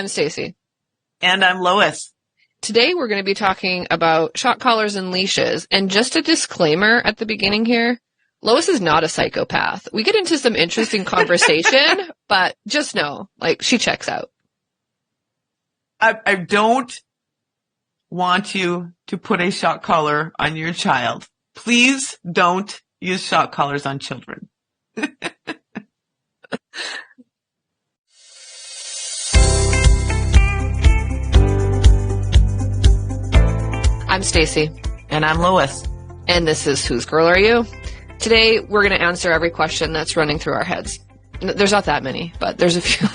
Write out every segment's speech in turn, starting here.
I'm Stacey. And I'm Lois. Today we're going to be talking about shock collars and leashes. And just a disclaimer at the beginning here, Lois is not a psychopath. We get into some interesting conversation, but just know, she checks out. I don't want you to put a shock collar on your child. Please don't use shock collars on children. I'm Stacey. And I'm Lois. And this is Whose Girl Are You? Today, we're going to answer every question that's running through our heads. There's not that many, but there's a few.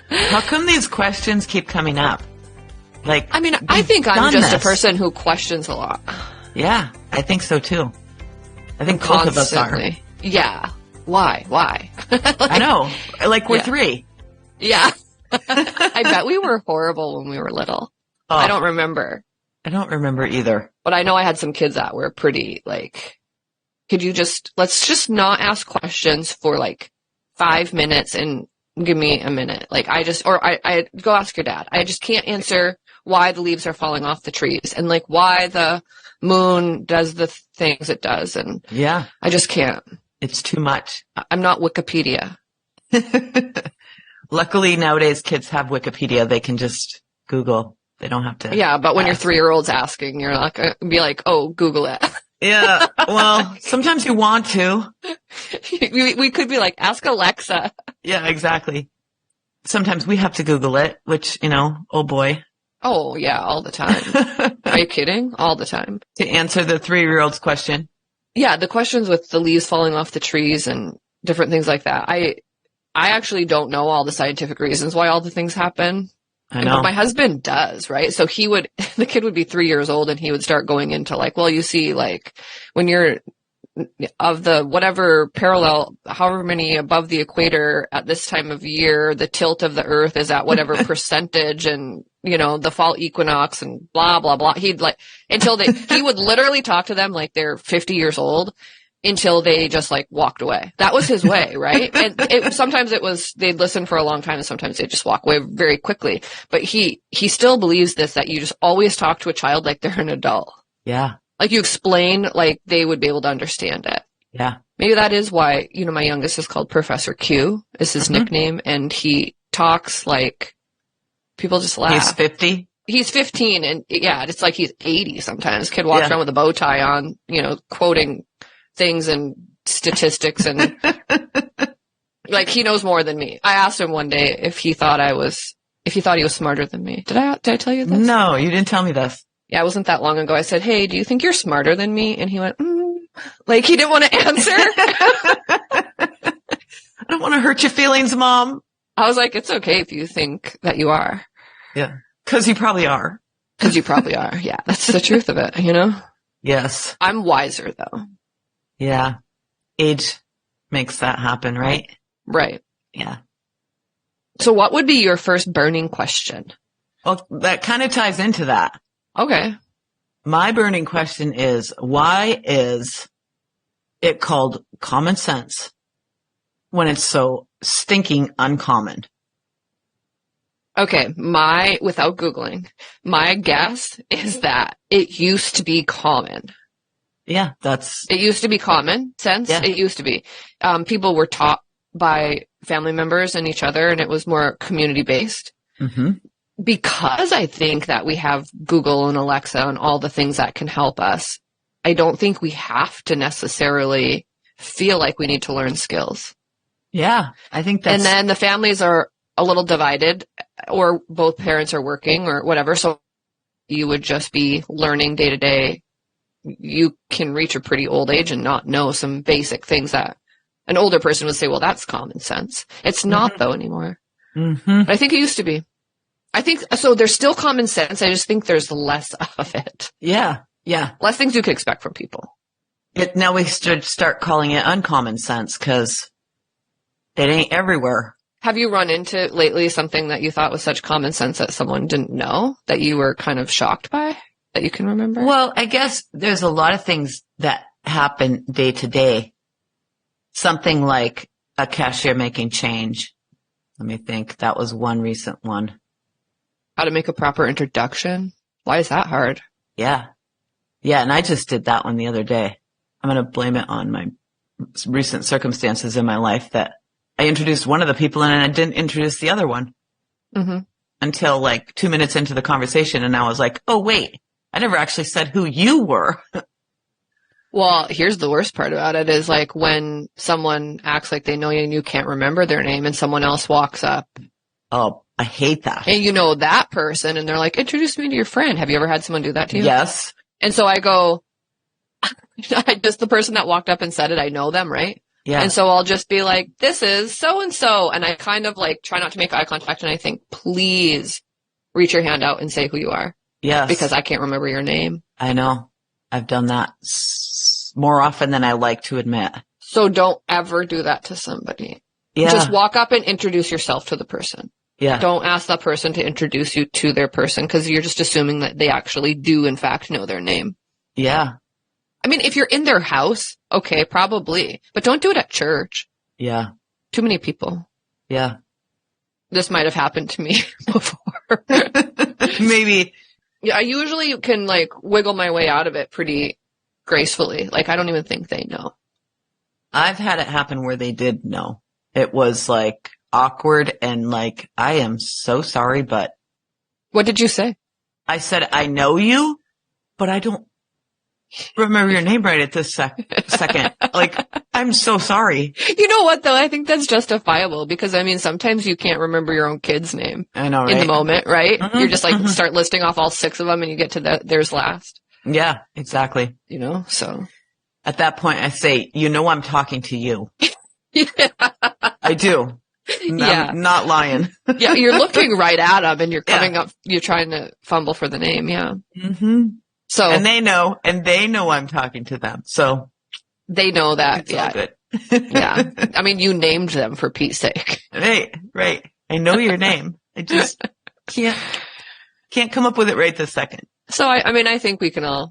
How come these questions keep coming up? I think I'm just a person who questions a lot. Yeah, I think so too. I think both of us are. Yeah. Why? I know. We're three. Yeah. I bet we were horrible when we were little. Oh, I don't remember. I don't remember either. But I know I had some kids that were pretty, let's just not ask questions for 5 minutes and give me a minute. I go ask your dad. I just can't answer why the leaves are falling off the trees and why the moon does the things it does. And yeah, I just can't. It's too much. I'm not Wikipedia. Luckily nowadays kids have Wikipedia. They can just Google. They don't have to. Yeah, but when your 3-year-old's asking, you're not going to be oh, Google it. Yeah, well, sometimes you want to. We could be ask Alexa. Yeah, exactly. Sometimes we have to Google it, which, oh boy. Oh, yeah, all the time. Are you kidding? All the time. To answer the 3-year-old's question. Yeah, the questions with the leaves falling off the trees and different things like that. I actually don't know all the scientific reasons why all the things happen. I know. But my husband does, right? So the kid would be 3 years old and he would start going into well, you see, when you're of the whatever parallel, however many above the equator at this time of year, the tilt of the earth is at whatever percentage and, the fall equinox and blah, blah, blah. He would literally talk to them they're 50 years old until they just walked away. That was his way, right? And sometimes they'd listen for a long time and sometimes they'd just walk away very quickly. But he still believes that you just always talk to a child like they're an adult. Yeah. You explain, they would be able to understand it. Yeah. Maybe that is why, my youngest is called Professor Q, is his nickname, and he talks people just laugh. He's 50? He's 15, and yeah, it's he's 80 sometimes. Kid walks around with a bow tie on, quoting things and statistics and he knows more than me. I asked him one day if he thought he was smarter than me. Did I tell you this? No, you didn't tell me this. Yeah, it wasn't that long ago. I said, "Hey, do you think you're smarter than me?" And he went, he didn't want to answer. I don't want to hurt your feelings, Mom. I was it's okay if you think that you are. Yeah. 'Cause you probably are. Yeah, that's the truth of it, Yes. I'm wiser though. Yeah. Age makes that happen, right? Right. Yeah. So what would be your first burning question? Well, that kind of ties into that. Okay. My burning question is, why is it called common sense when it's so stinking uncommon? Okay. Without Googling, my guess is that it used to be common. Yeah, it used to be common sense. Yeah. It used to be. People were taught by family members and each other, and it was more community based. Mm-hmm. Because I think that we have Google and Alexa and all the things that can help us, I don't think we have to necessarily feel like we need to learn skills. Yeah, I think that's... And then the families are a little divided, or both parents are working or whatever, so you would just be learning day to day. You can reach a pretty old age and not know some basic things that an older person would say, well, that's common sense. It's not though anymore. Mm-hmm. But I think it used to be. I think so. There's still common sense. I just think there's less of it. Yeah. Yeah. Less things you could expect from people. Now we should start calling it uncommon sense because it ain't everywhere. Have you run into lately something that you thought was such common sense that someone didn't know that you were kind of shocked by that you can remember? Well, I guess there's a lot of things that happen day to day. Something like a cashier making change Let me think. That was one recent one. How to make a proper introduction. Why is that hard? Yeah. Yeah. And I just did that one the other day. I'm going to blame it on my recent circumstances in my life that I introduced one of the people and I didn't introduce the other one until like 2 minutes into the conversation. And I was like, oh, wait, I never actually said who you were. Well, here's the worst part about it is like when someone acts like they know you and you can't remember their name and someone else walks up. Oh, I hate that. And you know that person and they're like, introduce me to your friend. Have you ever had someone do that to you? Yes. And so I go, just the person that walked up and said it, I know them, right? Yeah. And so I'll just be like, this is so-and-so. And I kind of like try not to make eye contact. And I think, please reach your hand out and say who you are. Yes. Because I can't remember your name. I know. I've done that more often than I like to admit. So don't ever do that to somebody. Yeah. Just walk up and introduce yourself to the person. Yeah. Don't ask that person to introduce you to their person because you're just assuming that they actually do, in fact, know their name. Yeah. I mean, if you're in their house, okay, probably. But don't do it at church. Yeah. Too many people. Yeah. This might have happened to me before. Maybe. Yeah, I usually can like wiggle my way out of it pretty gracefully. Like, I don't even think they know. I've had it happen where they did know. It was like awkward and like, I am so sorry, but. What did you say? I said, I know you, but I don't remember your name right at this second. Like, I'm so sorry. You know what, though? I think that's justifiable because, I mean, sometimes you can't remember your own kid's name. I know, right? In the moment, right? Mm-hmm, You're just like, start listing off all 6 of them and you get to theirs last. Yeah, exactly. You know, so. At that point, I say, you know, I'm talking to you. Yeah. I do. Yeah. I'm not lying. Yeah, you're looking right at them and you're coming up, you're trying to fumble for the name, yeah. Mm-hmm. So. And they know I'm talking to them. So. They know that, it's yeah. all good. Yeah. I mean, you named them for Pete's sake. Right. I know your name. I just can't come up with it right this second. So I mean, I think we've all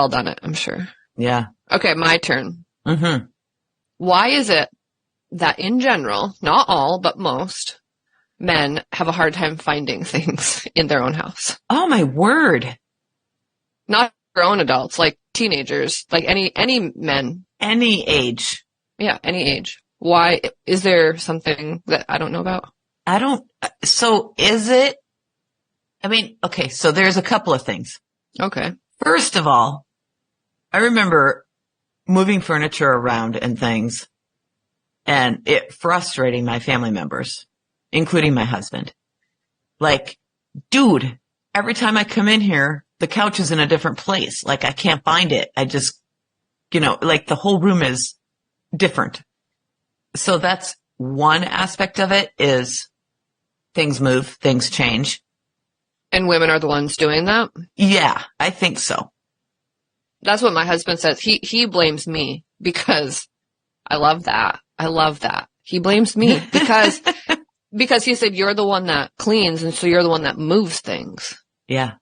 done it, I'm sure. Yeah. Okay, my turn. Mm-hmm. Why is it that in general, not all, but most men have a hard time finding things in their own house? Oh my word. Not grown adults, like teenagers, like any men. Any age. Yeah, any age. Why? Is there something that I don't know about? So is it? I mean, okay, so there's a couple of things. Okay. First of all, I remember moving furniture around and things and it frustrating my family members, including my husband. Like, dude, every time I come in here, the couch is in a different place. Like, I can't find it. I just, like the whole room is different. So that's one aspect of it is things move, things change. And women are the ones doing that? Yeah, I think so. That's what my husband says. He blames me because I love that. He blames me because he said, you're the one that cleans. And so you're the one that moves things. Yeah.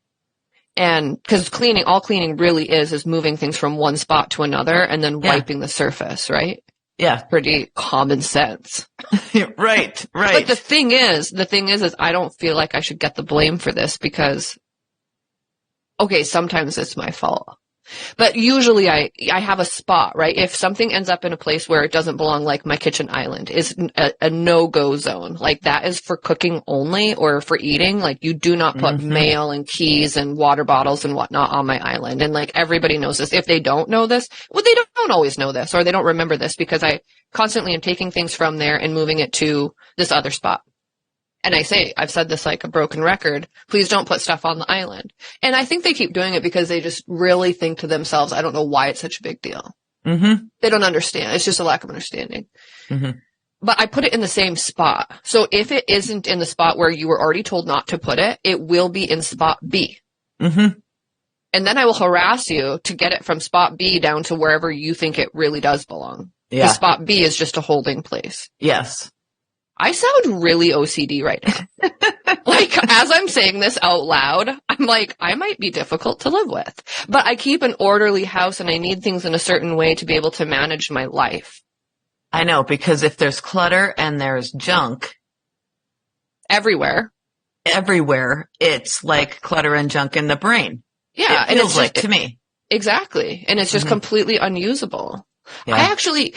And cause all cleaning really is moving things from one spot to another and then wiping the surface, right? Yeah. Pretty common sense. Right. But the thing is I don't feel like I should get the blame for this because, okay, sometimes it's my fault. But usually I have a spot, right? If something ends up in a place where it doesn't belong, like my kitchen island is a no-go zone. Like that is for cooking only or for eating. Like you do not put mail and keys and water bottles and whatnot on my island. And like everybody knows this. If they don't know this, well, they don't always know this or they don't remember this because I constantly am taking things from there and moving it to this other spot. And I've said this like a broken record, please don't put stuff on the island. And I think they keep doing it because they just really think to themselves, I don't know why it's such a big deal. Mm-hmm. They don't understand. It's just a lack of understanding. Mm-hmm. But I put it in the same spot. So if it isn't in the spot where you were already told not to put it, it will be in spot B. Mm-hmm. And then I will harass you to get it from spot B down to wherever you think it really does belong. Yeah. The spot B is just a holding place. Yes. I sound really OCD right now. Like, as I'm saying this out loud, I'm like, I might be difficult to live with. But I keep an orderly house and I need things in a certain way to be able to manage my life. I know, because if there's clutter and there's junk, everywhere. Everywhere. It's like clutter and junk in the brain. Yeah. It feels like to me. Exactly. And it's just completely unusable. Yeah. I actually,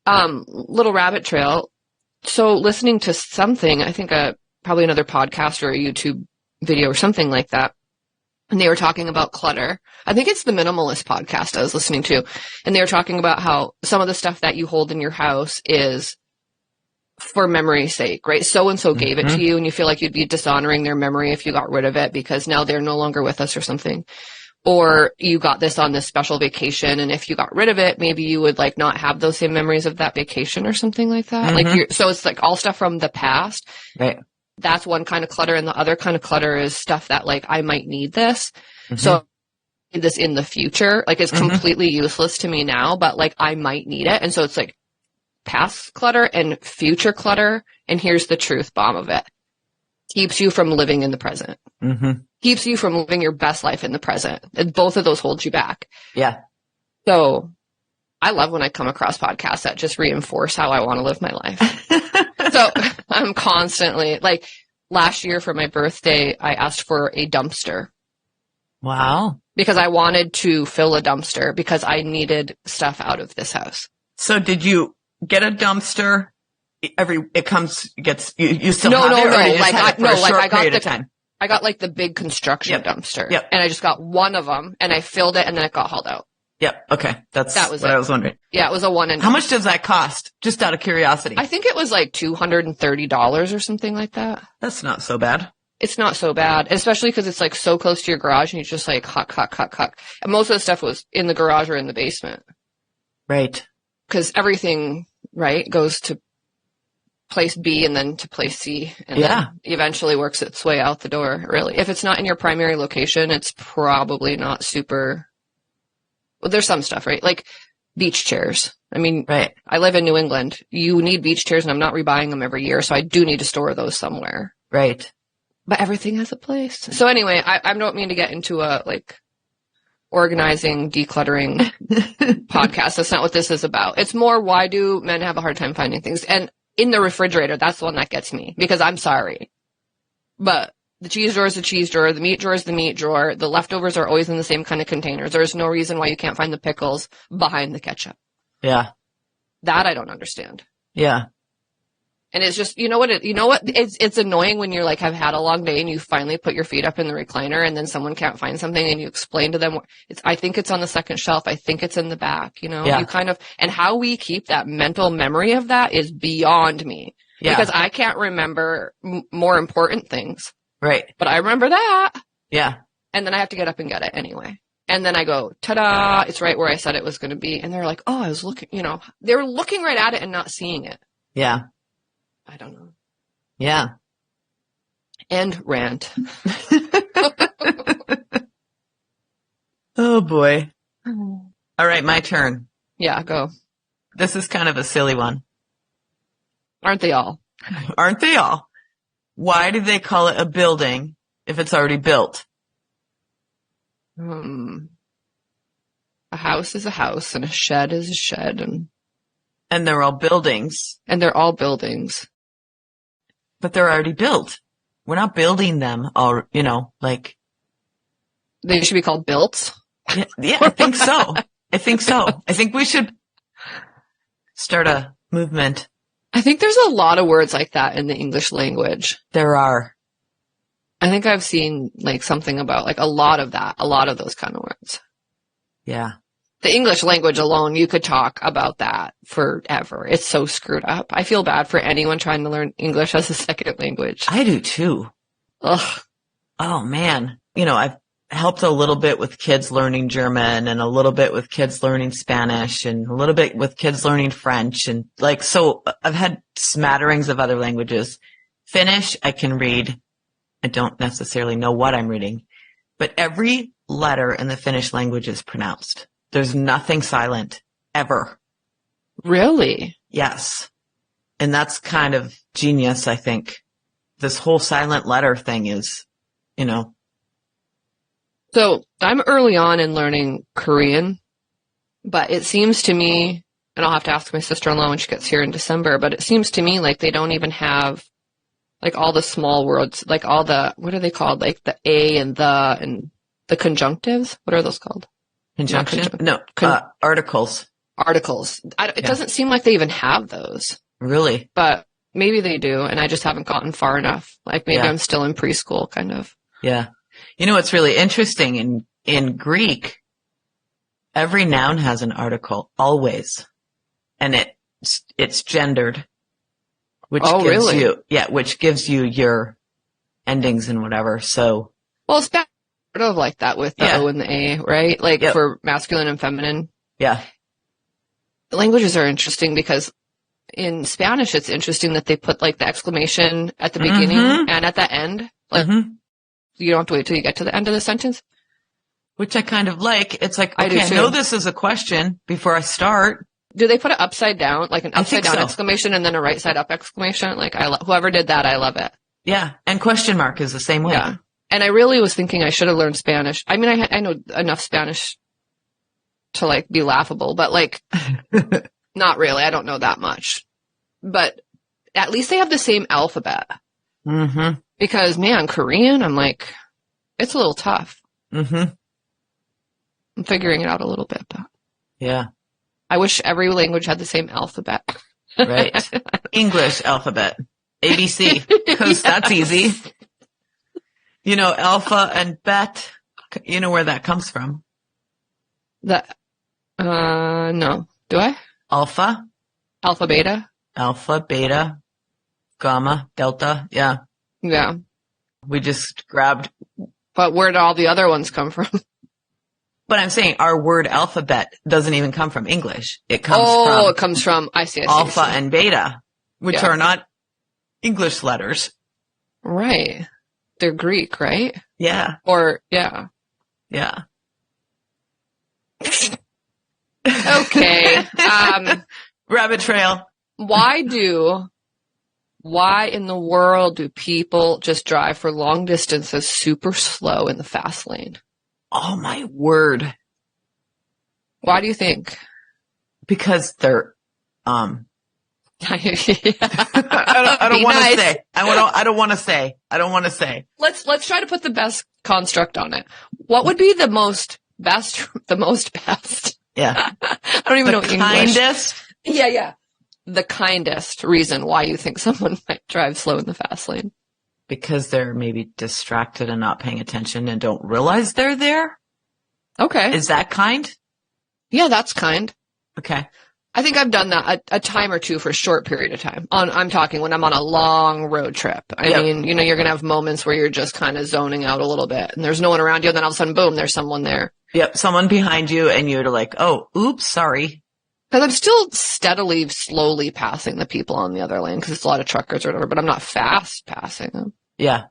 little rabbit trail. So listening to something, I think probably another podcast or a YouTube video or something like that. And they were talking about clutter. I think it's the Minimalist podcast I was listening to. And they were talking about how some of the stuff that you hold in your house is for memory's sake, right? So-and-so gave it to you and you feel like you'd be dishonoring their memory if you got rid of it because now they're no longer with us or something. Or you got this on this special vacation and if you got rid of it, maybe you would like not have those same memories of that vacation or something like that. Like so it's like all stuff from the past. Right. That's one kind of clutter. And the other kind of clutter is stuff that like, I might need this. So I need this in the future, like it's completely useless to me now, but like I might need it. And so it's like past clutter and future clutter. And here's the truth bomb of it. Keeps you from living in the present. Keeps you from living your best life in the present. And both of those hold you back. Yeah. So I love when I come across podcasts that just reinforce how I want to live my life. So I'm constantly like last year for my birthday, I asked for a dumpster. Wow. Because I wanted to fill a dumpster because I needed stuff out of this house. So did you get a dumpster? You still no, have no, it? No, or you just like had it for a short period of time? I got like the big construction dumpster. Yep. And I just got one of them and I filled it and then it got hauled out. Yep. Okay. That was what I was wondering. Yeah, it was a one and How much does that cost? Just out of curiosity. I think it was like $230 or something like that. That's not so bad. It's not so bad, especially because it's like so close to your garage and you just like huck. And most of the stuff was in the garage or in the basement. Right. Because everything, right, goes to place B and then to place C. And then eventually works its way out the door, really. If it's not in your primary location, it's probably not super. Well, there's some stuff, right? Like beach chairs. I mean, right. I live in New England. You need beach chairs and I'm not rebuying them every year. So I do need to store those somewhere. Right. But everything has a place. So anyway, I don't mean to get into a like organizing, decluttering podcast. That's not what this is about. It's more, why do men have a hard time finding things? And in the refrigerator, that's the one that gets me because I'm sorry. But the cheese drawer is the cheese drawer. The meat drawer is the meat drawer. The leftovers are always in the same kind of containers. There's no reason why you can't find the pickles behind the ketchup. Yeah. That I don't understand. Yeah. And it's just, it's annoying when you're like, have had a long day and you finally put your feet up in the recliner and then someone can't find something and you explain to them, I think it's on the second shelf. I think it's in the back, you kind of, and how we keep that mental memory of that is beyond me because I can't remember more important things. Right. But I remember that. Yeah. And then I have to get up and get it anyway. And then I go, ta-da, it's right where I said it was going to be. And they're like, oh, I was looking, they were looking right at it and not seeing it. Yeah. I don't know. Yeah. End rant. Oh boy. All right, my turn. Yeah, go. This is kind of a silly one. Aren't they all? Aren't they all? Why do they call it a building if it's already built? A house is a house and a shed is a shed and they're all buildings. And they're all buildings. But they're already built. We're not building them all, like. They should be called built? Yeah, I think so. I think we should start a movement. I think there's a lot of words like that in the English language. There are. I think I've seen like something about like a lot of those kind of words. Yeah. The English language alone, you could talk about that forever. It's so screwed up. I feel bad for anyone trying to learn English as a second language. I do too. Ugh. Oh man. I've helped a little bit with kids learning German and a little bit with kids learning Spanish and a little bit with kids learning French. And so I've had smatterings of other languages. Finnish, I can read. I don't necessarily know what I'm reading, but every letter in the Finnish language is pronounced. There's nothing silent, ever. Really? Yes. And that's kind of genius, I think. This whole silent letter thing is, So I'm early on in learning Korean, but it seems to me, and I'll have to ask my sister-in-law when she gets here in December, but it seems to me like they don't even have Like all the small words, like all the, what are they called? Like the a and the conjunctives. What are those called? Conjunction? No, articles. Articles. It doesn't seem like they even have those. Really? But maybe they do, and I just haven't gotten far enough. Like maybe I'm still in preschool, kind of. Yeah. You know what's really interesting in Greek, every noun has an article, always. And it's gendered. Which which gives you your endings and whatever. So, well, it's sort of like that with the O and the A, right? Like for masculine and feminine. Yeah. Languages are interesting because in Spanish, it's interesting that they put like the exclamation at the beginning and at the end. Like you don't have to wait till you get to the end of the sentence. Which I kind of like. It's like, okay, I know this is a question before I start. Do they put it upside down, like an upside down exclamation and then a right side up exclamation? Like whoever did that, I love it. Yeah. And question mark is the same way. Yeah. And I really was thinking I should have learned Spanish. I mean, I know enough Spanish to like be laughable, but like not really. I don't know that much, but at least they have the same alphabet. Mm-hmm. Because man, Korean, I'm like, it's a little tough. Mm-hmm. I'm figuring it out a little bit, but yeah. I wish every language had the same alphabet. Right. English alphabet. ABC. Because that's easy. You know, alpha and bet. You know where that comes from? No. Do I? Alpha. Alpha, beta. Alpha, beta, gamma, delta. Yeah. Yeah. We just grabbed. But where did all the other ones come from? But I'm saying our word alphabet doesn't even come from English. It comes from. It comes from, I see. Alpha and beta, which are not English letters. Right. They're Greek, right? Yeah. Or, yeah. Yeah. Okay. Rabbit trail. Why in the world do people just drive for long distances super slow in the fast lane? Oh my word. Why do you think? Because they're, I don't want to say. I don't want to say. I don't want to say. Let's try to put the best construct on it. What would be the most best? Yeah. I don't even know English. Kindest? Yeah. The kindest reason why you think someone might drive slow in the fast lane. Because they're maybe distracted and not paying attention and don't realize they're there? Okay. Is that kind? Yeah, that's kind. Okay. I think I've done that a time or two for a short period of time. I'm talking when I'm on a long road trip. I mean, you know, you're going to have moments where you're just kind of zoning out a little bit and there's no one around you. And then all of a sudden, boom, there's someone there. Yep. Someone behind you and you're like, oh, oops, sorry. Because I'm still slowly passing the people on the other lane because it's a lot of truckers or whatever, but I'm not fast passing them. Yeah.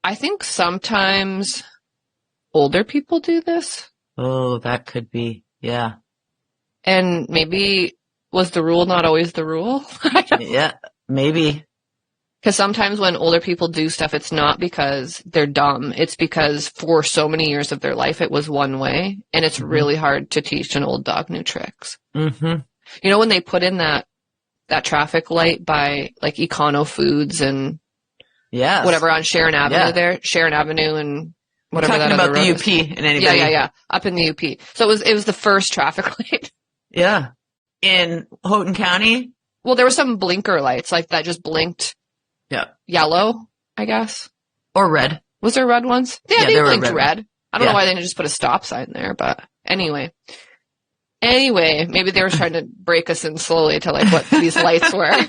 I think sometimes older people do this. Oh, that could be. Yeah. And maybe was the rule not always the rule? Yeah, maybe. Because sometimes when older people do stuff, it's not because they're dumb. It's because for so many years of their life, it was one way. And it's really hard to teach an old dog new tricks. Mm-hmm. You know, when they put in that traffic light by like Econo Foods and whatever on Sharon Avenue there, Sharon Avenue and whatever that other road is. Talking about the UP and anybody. Yeah. Up in the UP. So it was the first traffic light. Yeah. In Houghton County? Well, there were some blinker lights like that just blinked. Yeah. Yellow, I guess. Or red. Was there red ones? Yeah, they blinked red. I don't know why they didn't just put a stop sign there, but anyway. Maybe they were trying to break us in slowly to like what these lights were.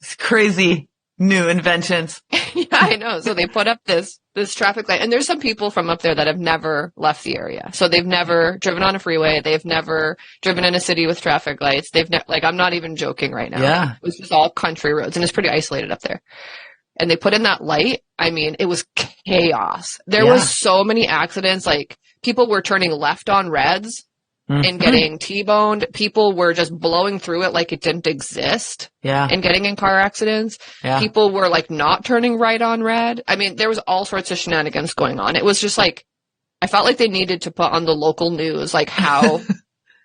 It's crazy new inventions. Yeah, I know. So they put up this traffic light and there's some people from up there that have never left the area. So they've never driven on a freeway. They've never driven in a city with traffic lights. I'm not even joking right now. Yeah. It was just all country roads and it's pretty isolated up there. And they put in that light. I mean, it was chaos. There was so many accidents. Like people were turning left on reds and getting T-boned. People were just blowing through it like it didn't exist. Yeah. And getting in car accidents. Yeah. People were like not turning right on red. I mean, there was all sorts of shenanigans going on. It was just like, I felt like they needed to put on the local news, like how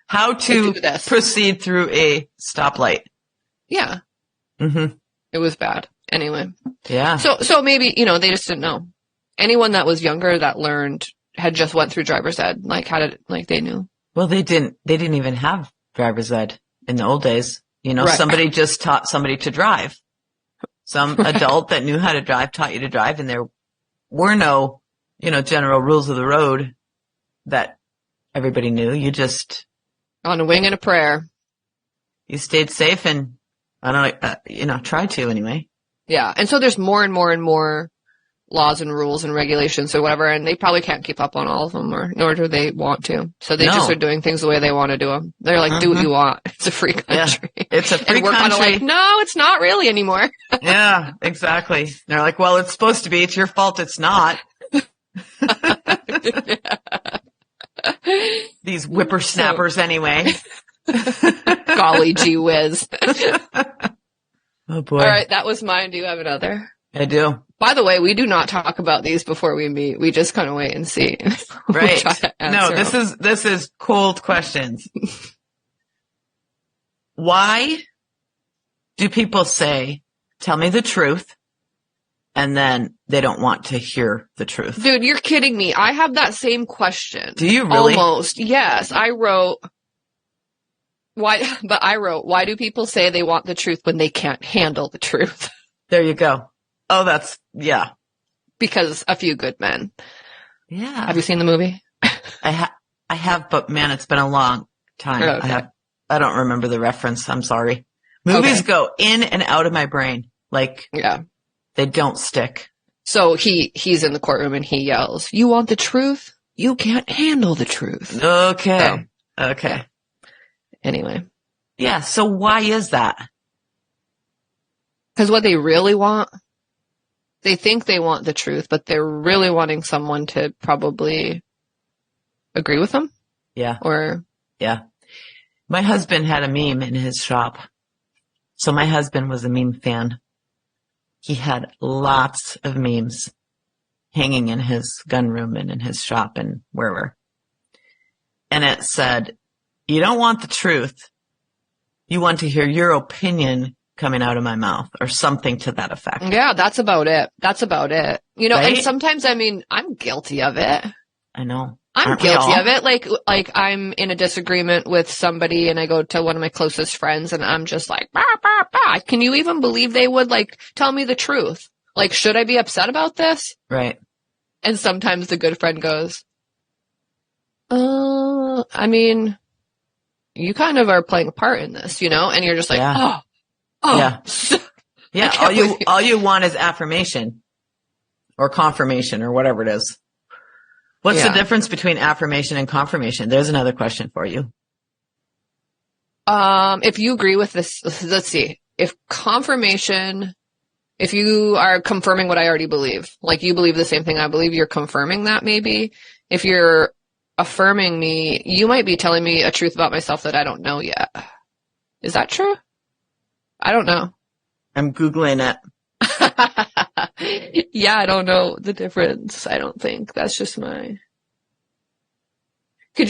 to proceed through a stoplight. Yeah. Mm-hmm. It was bad. Anyway. Yeah. So maybe, they just didn't know. Anyone that was younger that learned had just went through driver's ed, they knew. Well, they didn't even have driver's ed in the old days. Right. Somebody just taught somebody to drive. Some adult that knew how to drive taught you to drive, and there were no, general rules of the road that everybody knew. You just on a wing and a prayer. You stayed safe and tried to anyway. Yeah. And so there's more and more and more laws and rules and regulations or whatever, and they probably can't keep up on all of them, nor do they want to. So they just are doing things the way they want to do them. They're like, do what you want. It's a free country. Yeah, it's a free and we're country. kind of like, no, it's not really anymore. Yeah, exactly. And they're like, well, it's supposed to be. It's your fault. It's not. These whippersnappers anyway. Golly gee whiz. Oh boy. All right, that was mine. Do you have another? I do. By the way, we do not talk about these before we meet. We just kind of wait and see. Right. No, this is cold questions. Why do people say, tell me the truth, and then they don't want to hear the truth? Dude, you're kidding me. I have that same question. Do you really? Almost. Yes. I wrote, why do people say they want the truth when they can't handle the truth? There you go. Oh, yeah. Because A Few Good Men. Yeah. Have you seen the movie? I have, but man, it's been a long time. Okay. I don't remember the reference. I'm sorry. Movies go in and out of my brain. Yeah. They don't stick. So he's in the courtroom and he yells, you want the truth? You can't handle the truth. Okay. Okay. Anyway. Yeah. So why is that? Because what they really want, they think they want the truth, but they're really wanting someone to probably agree with them. Yeah. Yeah. My husband had a meme in his shop. So my husband was a meme fan. He had lots of memes hanging in his gun room and in his shop and wherever. And it said, you don't want the truth. You want to hear your opinion coming out of my mouth, or something to that effect. Yeah, that's about it. Right? And sometimes, I'm guilty of it. I know. I'm guilty of it. Like I'm in a disagreement with somebody and I go to one of my closest friends and I'm just like, bah, bah, bah. Can you even believe they would tell me the truth? Should I be upset about this? Right. And sometimes the good friend goes, you kind of are playing a part in this, and you're just like, yeah. Yeah. Yeah. All you want is affirmation or confirmation or whatever it is. What's the difference between affirmation and confirmation? There's another question for you. If you agree with this, let's see. If you are confirming what I already believe, you believe the same thing I believe, you're confirming that maybe. If you're affirming me, you might be telling me a truth about myself that I don't know yet. Is that true? I don't know. I'm Googling it. Yeah, I don't know the difference. I don't think. That's just Could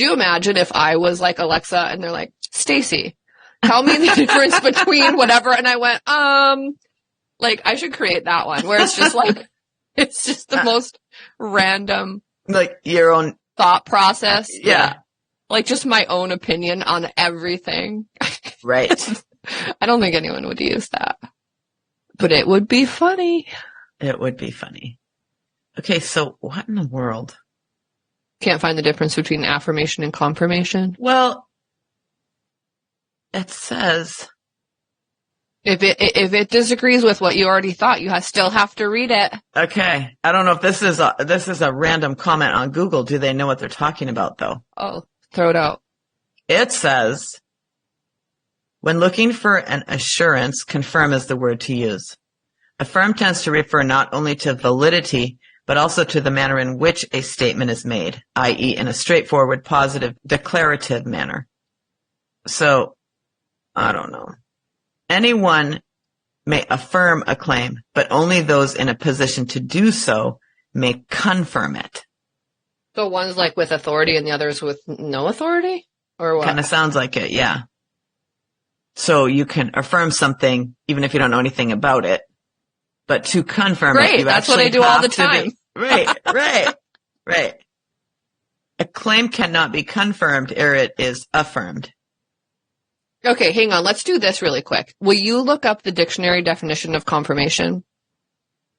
you imagine if I was like Alexa and they're like, Stacey, tell me the difference between whatever. And I went, I should create that one where it's just it's just the most random. Your own thought process. Yeah. Just my own opinion on everything. Right. I don't think anyone would use that. But it would be funny. It would be funny. Okay, so what in the world? Can't find the difference between affirmation and confirmation? Well, it says if it disagrees with what you already thought, you still have to read it. Okay. I don't know if this is a random comment on Google. Do they know what they're talking about though? Oh, throw it out. It says, when looking for an assurance, confirm is the word to use. Affirm tends to refer not only to validity, but also to the manner in which a statement is made, i.e. in a straightforward, positive, declarative manner. So, I don't know. Anyone may affirm a claim, but only those in a position to do so may confirm it. So one's with authority and the other's with no authority? Or what? Kind of sounds like it, yeah. So you can affirm something even if you don't know anything about it. But to confirm Great, it, you that's what I actually do all the have to time. Right. A claim cannot be confirmed ere it is affirmed. Okay, hang on. Let's do this really quick. Will you look up the dictionary definition of confirmation?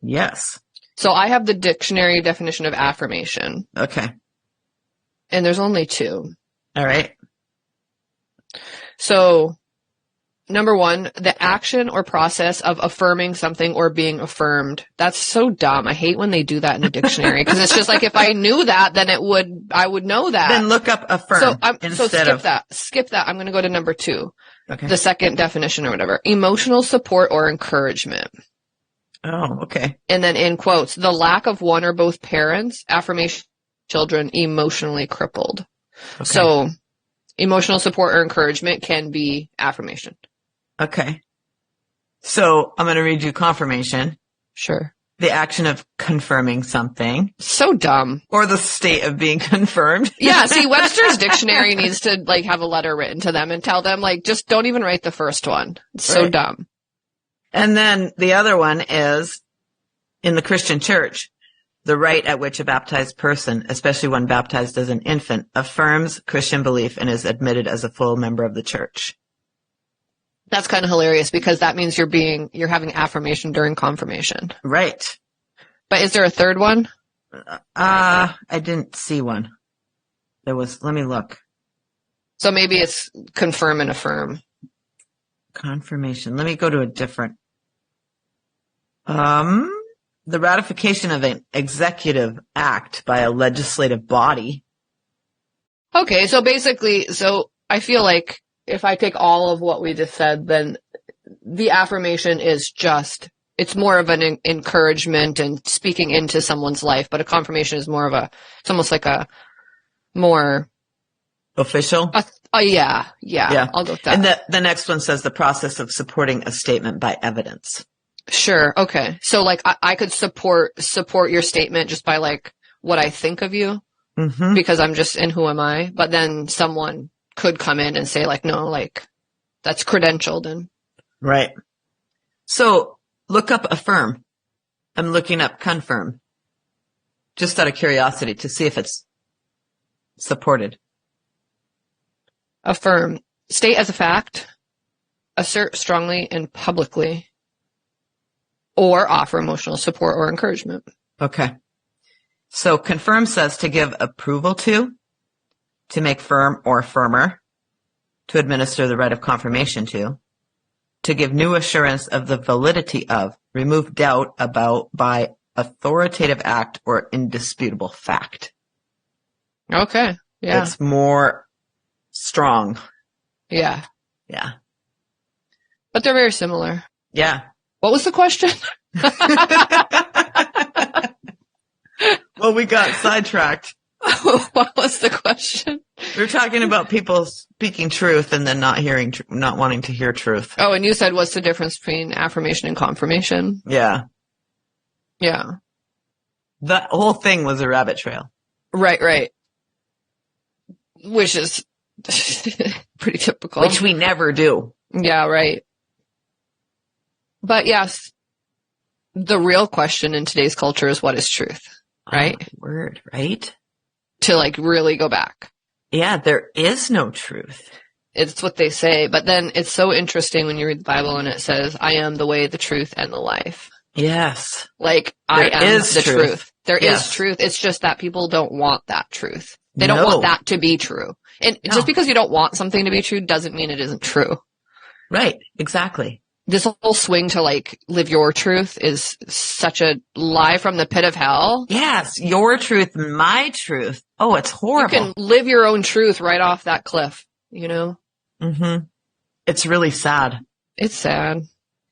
Yes. So I have the dictionary definition of affirmation. Okay. And there's only two. All right. So, number one, the action or process of affirming something or being affirmed. That's so dumb. I hate when they do that in a dictionary because it's just like if I knew that, then I would know that. Then look up affirm Skip that. I'm going to go to number two. Okay. The second definition or whatever. Emotional support or encouragement. Oh, okay. And then in quotes, the lack of one or both parents, affirmation children emotionally crippled. Okay. So emotional support or encouragement can be affirmation. Okay. So I'm going to read you confirmation. Sure. The action of confirming something. So dumb. Or the state of being confirmed. Yeah, see, Webster's dictionary needs to like have a letter written to them and tell them like, just don't even write the first one. It's so dumb. And then the other one is in the Christian church, the rite at which a baptized person, especially one baptized as an infant, affirms Christian belief and is admitted as a full member of the church. That's kind of hilarious because that means you're having affirmation during confirmation. Right. But is there a third one? I didn't see one. Let me look. So maybe it's confirm and affirm. Confirmation. Let me go to a different. The ratification of an executive act by a legislative body. Okay, so basically, I feel like if I take all of what we just said, then the affirmation is it's more of an encouragement and speaking into someone's life, but a confirmation is more of it's almost like a more official. Yeah. I'll go with that. And the next one says the process of supporting a statement by evidence. Sure. Okay. So like I could support your statement just by like what I think of you because I'm just in who am I, but then someone could come in and say like, no, like that's credentialed and. Right. So look up affirm. I'm looking up confirm just out of curiosity to see if it's supported. Affirm. State as a fact. Assert strongly and publicly. Or offer emotional support or encouragement. Okay. So confirm says to give approval to make firm or firmer, to administer the rite of confirmation to give new assurance of the validity of, remove doubt about by authoritative act or indisputable fact. Okay. Yeah. It's more strong. Yeah. Yeah. But they're very similar. Yeah. What was the question? Well, we got sidetracked. What was the question? We were talking about people speaking truth and then not wanting to hear truth. Oh, and you said what's the difference between affirmation and confirmation? Yeah. Yeah. That whole thing was a rabbit trail. Right. Which is pretty typical. Which we never do. Yeah, right. But yes, the real question in today's culture is what is truth, right? Oh, word, right? To like really go back. Yeah, there is no truth. It's what they say. But then it's so interesting when you read the Bible and it says, I am the way, the truth, and the life. Yes. Like, I am the truth. There is truth. It's just that people don't want that truth. They don't want that to be true. And just because you don't want something to be true doesn't mean it isn't true. Right. Exactly. This whole swing to like live your truth is such a lie from the pit of hell. Yes. Your truth, my truth. Oh, it's horrible. You can live your own truth right off that cliff, you know? Mm-hmm. It's really sad. It's sad.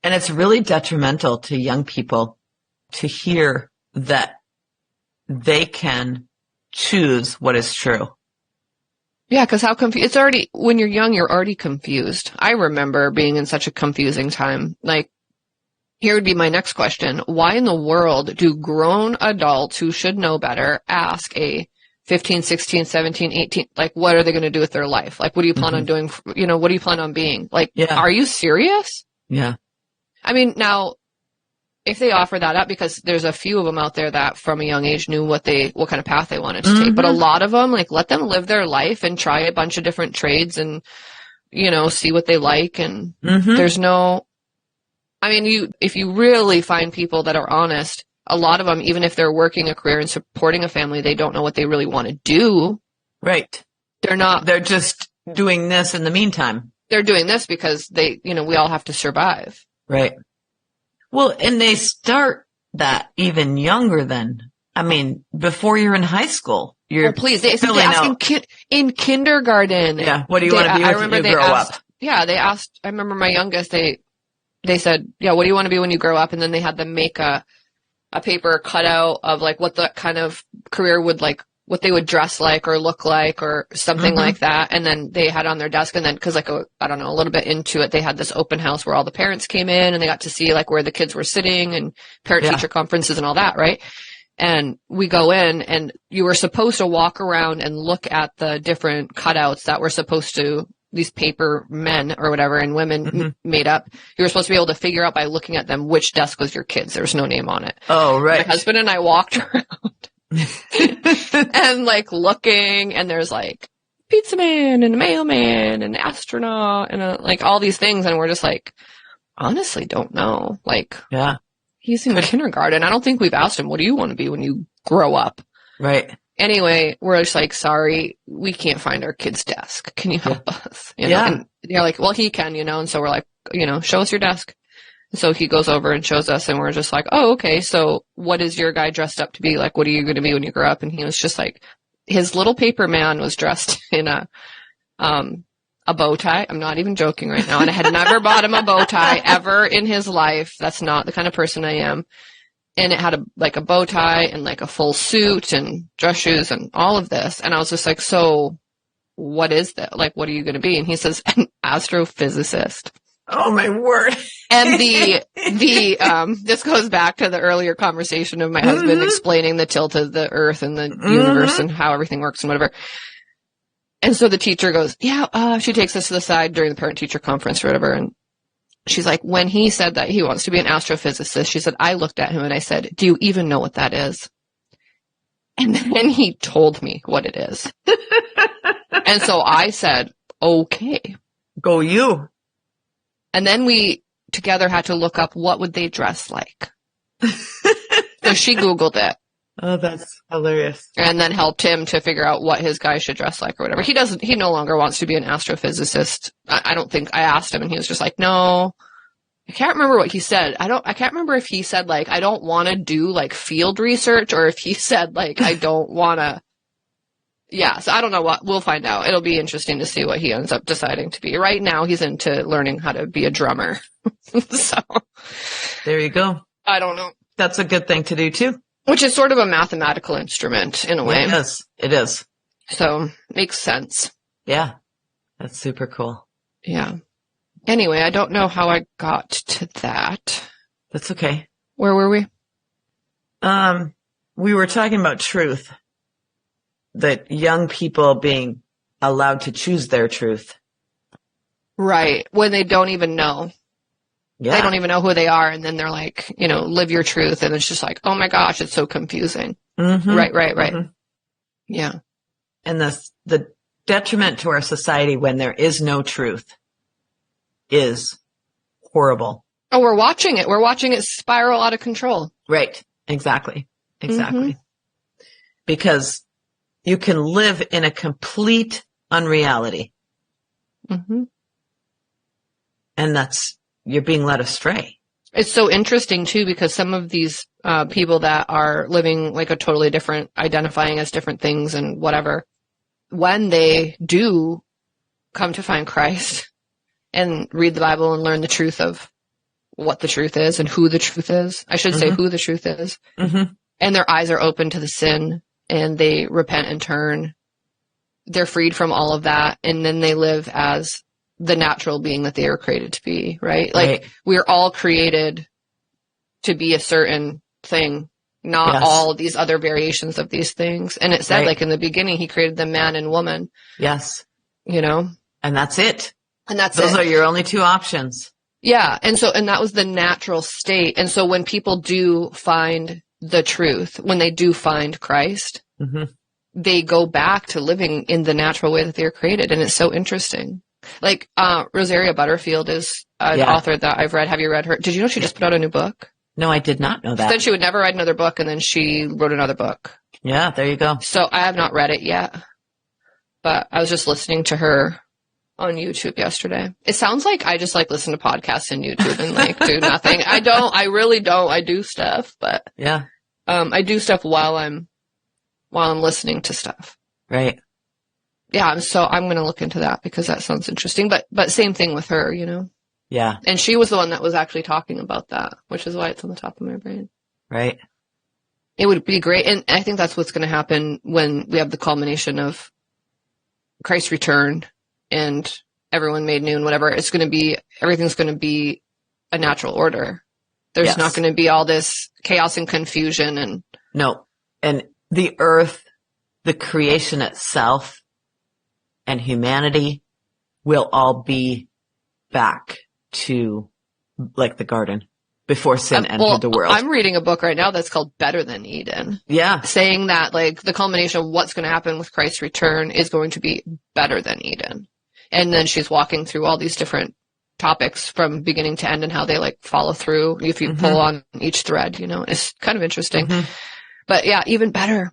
And it's really detrimental to young people to hear that they can choose what is true. Yeah, because it's already, when you're young, you're already confused. I remember being in such a confusing time. Like, here would be my next question. Why in the world do grown adults who should know better ask a 15, 16, 17, 18, like, what are they going to do with their life? Like, what do you plan on doing? You know, what do you plan on being? Like, are you serious? Yeah. I mean, now, if they offer that up, because there's a few of them out there that from a young age knew what kind of path they wanted to take. But a lot of them, like, let them live their life and try a bunch of different trades and, see what they like. And there's no, if you really find people that are honest, a lot of them, even if they're working a career and supporting a family, they don't know what they really want to do. Right. They're just doing this in the meantime. They're doing this because we all have to survive. Right. Well, and they start that even younger than, before you're in high school. Please. They ask in kindergarten. Yeah. What do you want to be when you grow up? Yeah. They asked, I remember my youngest, they said, yeah, what do you want to be when you grow up? And then they had them make a paper cutout of like what the kind of career would like, what they would dress like or look like or something like that. And then they had on their desk, and then, cause like, I don't know, a little bit into it, they had this open house where all the parents came in and they got to see like where the kids were sitting and parent teacher conferences and all that. Right. And we go in, and you were supposed to walk around and look at the different cutouts that were supposed to, these paper men or whatever and women made up. You were supposed to be able to figure out by looking at them which desk was your kids. There was no name on it. Oh, right. My husband and I walked around and like looking, and there's like pizza man and a mailman and astronaut and like all these things. And we're just like, honestly, don't know. Like, yeah, he's in kindergarten. I don't think we've asked him, what do you want to be when you grow up? Right. Anyway, we're just like, sorry, we can't find our kid's desk. Can you help us? And they're like, well, he can, and so we're like, show us your desk. So he goes over and shows us, and we're just like, oh, okay. So what is your guy dressed up to be? Like, what are you going to be when you grow up? And he was just like, his little paper man was dressed in a bow tie. I'm not even joking right now. And I had never bought him a bow tie ever in his life. That's not the kind of person I am. And it had a bow tie and like a full suit and dress shoes and all of this. And I was just like, so what is that? Like, what are you going to be? And he says, an astrophysicist. Oh my word. And this goes back to the earlier conversation of my husband explaining the tilt of the earth and the universe and how everything works and whatever. And so the teacher goes, she takes us to the side during the parent teacher conference or whatever. And she's like, when he said that he wants to be an astrophysicist, she said, I looked at him and I said, do you even know what that is? And then he told me what it is. And so I said, okay. Go you. And then we together had to look up what would they dress like. So she Googled it. Oh, that's hilarious. And then helped him to figure out what his guy should dress like or whatever. He no longer wants to be an astrophysicist. I don't think I asked him, and he was just like, no. I can't remember what he said. I can't remember if he said like, I don't want to do like field research, or if he said like, I don't want to. Yeah. So I don't know what, we'll find out. It'll be interesting to see what he ends up deciding to be. Right now he's into learning how to be a drummer. So there you go. I don't know. That's a good thing to do too. Which is sort of a mathematical instrument in a way. It is. So makes sense. Yeah. That's super cool. Yeah. Anyway, I don't know how I got to that. That's okay. Where were we? We were talking about truth. That young people being allowed to choose their truth. Right. When they don't even know. Yeah. They don't even know who they are. And then they're like, live your truth. And it's just like, oh my gosh, it's so confusing. Mm-hmm. Right. Mm-hmm. Yeah. And the detriment to our society when there is no truth is horrible. Oh, we're watching it. We're watching it spiral out of control. Right. Exactly. Because you can live in a complete unreality. Mm-hmm. And you're being led astray. It's so interesting too, because some of these people that are living like a totally different, identifying as different things and whatever, when they do come to find Christ and read the Bible and learn the truth of what the truth is and who the truth is, I should say who the truth is, and their eyes are open to the sin and they repent and turn, they're freed from all of that, and then they live as the natural being that they were created to be, right? Like, we're all created to be a certain thing, not all these other variations of these things. And it said, like, in the beginning, he created the man and woman. Yes. And that's it. And that's Those are your only two options. Yeah. And that was the natural state. And so when people do find the truth, when they do find Christ, they go back to living in the natural way that they were created. And it's so interesting. Like, Rosaria Butterfield is an author that I've read. Have you read her? Did you know she just put out a new book? No, I did not know that. She said she would never write another book, and then she wrote another book. Yeah, there you go. So I have not read it yet, but I was just listening to her on YouTube yesterday. It sounds like I just like listen to podcasts and YouTube and like do nothing. I really don't. I do stuff, but yeah, I do stuff while I'm listening to stuff. Right. Yeah. I'm going to look into that because that sounds interesting, but same thing with her, you know? Yeah. And she was the one that was actually talking about that, which is why it's on the top of my brain. Right. It would be great. And I think that's what's going to happen when we have the culmination of Christ's return and everyone made new and whatever. Everything's going to be a natural order. There's not going to be all this chaos and confusion and. No. And the earth, the creation itself and humanity will all be back to like the garden before sin entered the world. I'm reading a book right now that's called Better Than Eden. Yeah. Saying that like the culmination of what's going to happen with Christ's return is going to be better than Eden. And then she's walking through all these different topics from beginning to end and how they like follow through if you pull on each thread, you know. It's kind of interesting. But yeah, even better.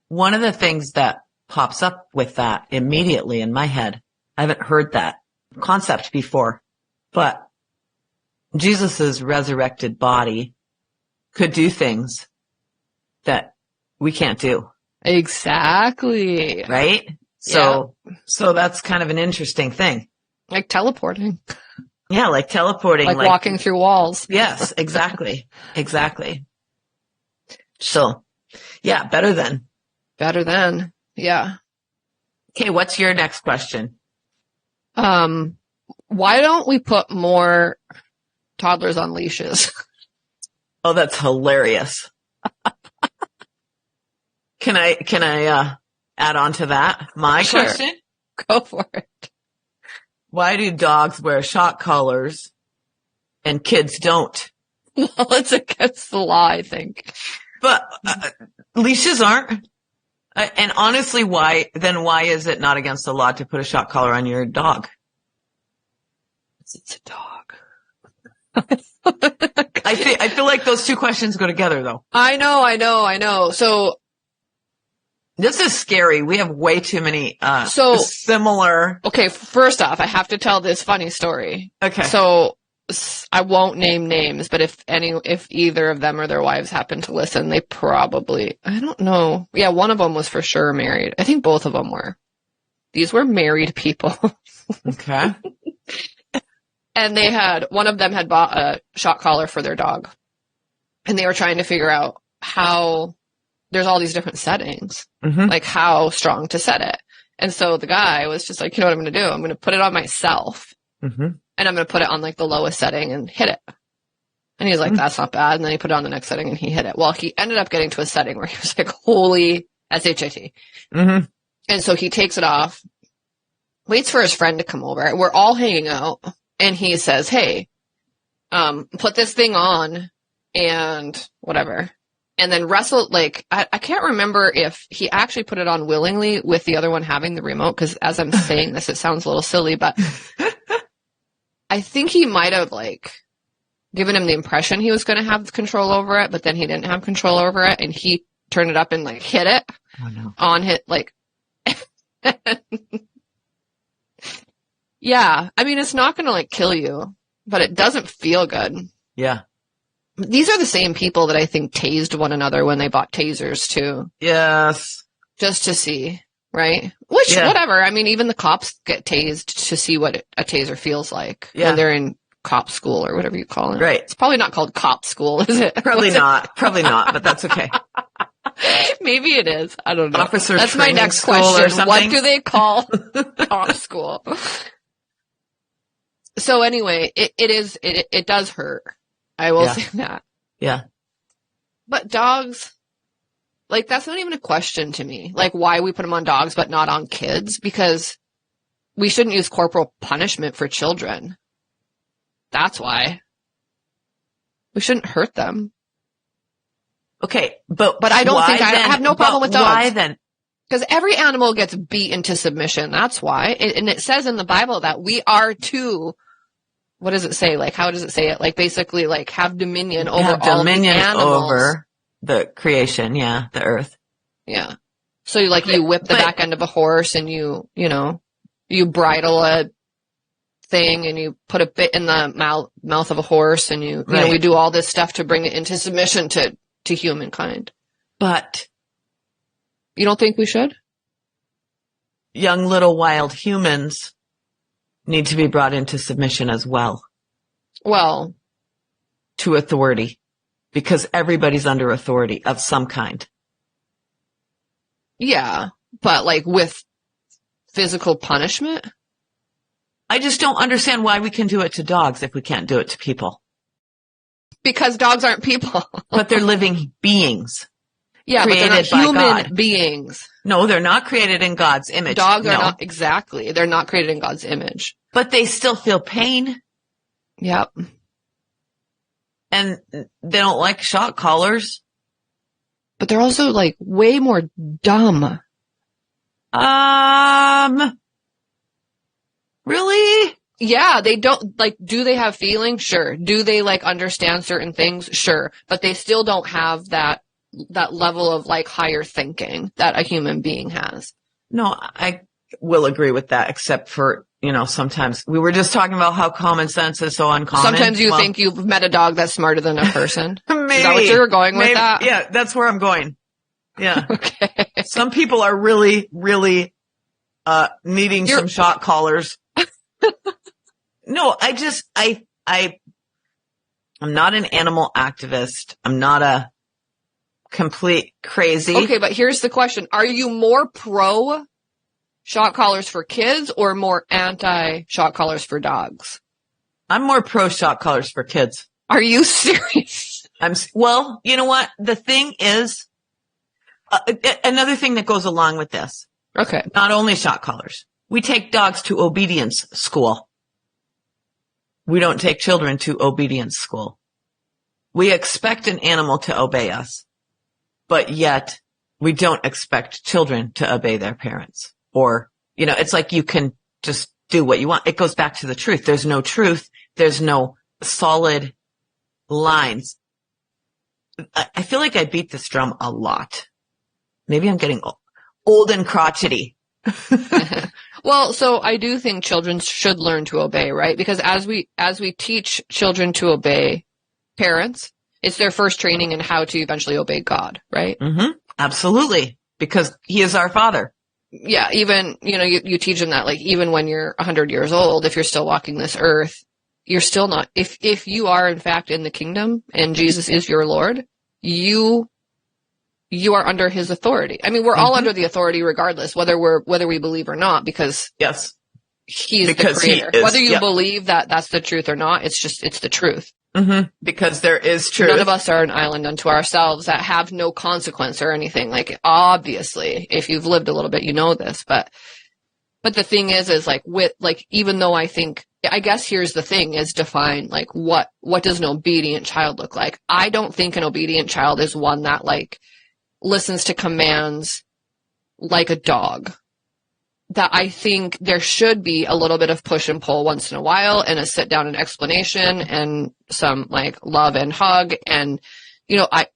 One of the things that pops up with that immediately in my head, I haven't heard that concept before, but Jesus's resurrected body could do things that we can't do. Exactly. Right? So that's kind of an interesting thing. Like teleporting. Yeah, like teleporting. Like walking through walls. Yes, exactly. Exactly. So, yeah, better than. Better than. Yeah. Okay, what's your next question? Why don't we put more toddlers on leashes? Oh, that's hilarious. Can I add on to that? My question? Go for it. Why do dogs wear shock collars and kids don't? Well, it's against the law, I think. But leashes aren't. And honestly, why is it not against the law to put a shock collar on your dog? It's a dog. I feel like those two questions go together though. I know. So this is scary. We have way too many, similar. Okay. First off, I have to tell this funny story. Okay. So I won't name names, but if either of them or their wives happen to listen, they probably, I don't know. Yeah. One of them was for sure married. I think both of them were. These were married people. Okay. And one of them had bought a shock collar for their dog. And they were trying to figure out how there's all these different settings, like how strong to set it. And so the guy was just like, you know what I'm going to do? I'm going to put it on myself and I'm going to put it on like the lowest setting and hit it. And he was like, that's not bad. And then he put it on the next setting and he hit it. Well, he ended up getting to a setting where he was like, holy SHIT. And so he takes it off, waits for his friend to come over. We're all hanging out. And he says, hey, put this thing on and whatever. And then Russell, like, I can't remember if he actually put it on willingly with the other one having the remote. Cause as I'm saying this, it sounds a little silly, but I think he might have like given him the impression he was going to have control over it, but then he didn't have control over it. And he turned it up and like hit it on hit, like, yeah. I mean, it's not going to like kill you, but it doesn't feel good. Yeah. These are the same people that I think tased one another when they bought tasers too. Yes. Just to see, right? Which, whatever. I mean, even the cops get tased to see what a taser feels like when they're in cop school or whatever you call it. Right. It's probably not called cop school, is it? Probably not. Probably not, but that's okay. Maybe it is. I don't know. Officer That's my next question. What do they call cop school? So anyway, it does hurt. I will say that. Yeah. But dogs, like, that's not even a question to me. Like, why we put them on dogs but not on kids? Because we shouldn't use corporal punishment for children. That's why. We shouldn't hurt them. Okay, but I don't think I have no problem with dogs. Why then? Because every animal gets beat into submission. That's why. And it says in the Bible that we are to, what does it say? Like, how does it say it? Like, basically, like, have dominion over all the animals. Over the creation, yeah, the earth. Yeah. So, like, you whip the back end of a horse and you bridle a thing and you put a bit in the mouth of a horse and you know, we do all this stuff to bring it into submission to humankind. But you don't think we should? Young little wild humans need to be brought into submission as well. Well, to authority, because everybody's under authority of some kind. Yeah, but like with physical punishment? I just don't understand why we can do it to dogs if we can't do it to people. Because dogs aren't people. But they're living beings. Yeah, but they're not human beings. No, they're not created in God's image. Dogs are not, exactly. They're not created in God's image. But they still feel pain. Yep. And they don't like shock collars. But they're also like way more dumb. Really? Yeah, they don't, like, do they have feelings? Sure. Do they, like, understand certain things? Sure. But they still don't have that level of, like, higher thinking that a human being has. No, I will agree with that, except for, you know, sometimes we were just talking about how common sense is so uncommon. Sometimes you think you've met a dog that's smarter than a person. Maybe. Is that what you were going with that? Yeah, that's where I'm going. Yeah. Okay. Some people are really, really, needing some shock collars. No, I'm not an animal activist. I'm not a complete crazy. Okay, but here's the question. Are you more pro shock collars for kids or more anti shock collars for dogs? I'm more pro shock collars for kids. Are you serious? Well, you know what? The thing is, another thing that goes along with this. Okay. Not only shock collars. We take dogs to obedience school. We don't take children to obedience school. We expect an animal to obey us, but yet we don't expect children to obey their parents. Or, you know, it's like you can just do what you want. It goes back to the truth. There's no truth. There's no solid lines. I feel like I beat this drum a lot. Maybe I'm getting old and crotchety. Well, so I do think children should learn to obey, right? Because as we teach children to obey parents, it's their first training in how to eventually obey God, right? Mm-hmm. Absolutely. Because he is our father. Yeah. Even, you know, you teach them that, like, even when you're 100 years old, if you're still walking this earth, you're still not, if you are in fact in the kingdom and Jesus is your Lord, you are under his authority. I mean, we're all under the authority regardless, whether we believe or not, because yes, he's the creator. Whether you believe that that's the truth or not, it's the truth. Mm-hmm. Because there is truth. None of us are an island unto ourselves that have no consequence or anything. Like, obviously, if you've lived a little bit, you know this, but the thing is like, even though I guess here's the thing, is define, like, what does an obedient child look like? I don't think an obedient child is one that, like, listens to commands like a dog. That I think there should be a little bit of push and pull once in a while, and a sit down and explanation, and some, like, love and hug. And, you know, I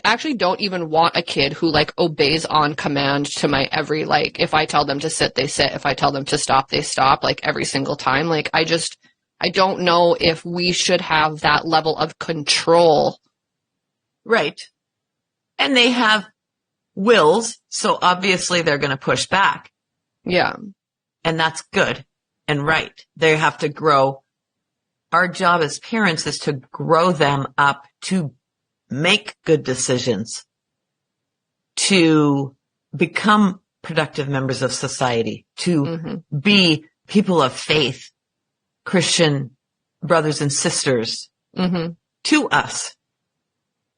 actually don't even want a kid who, like, obeys on command to my every, like, if I tell them to sit, they sit. If I tell them to stop, they stop, like, every single time. Like, I don't know if we should have that level of control. Right. And they have wills, so obviously they're going to push back. Yeah. And that's good and right. They have to grow. Our job as parents is to grow them up to make good decisions, to become productive members of society, to be people of faith, Christian brothers and sisters to us.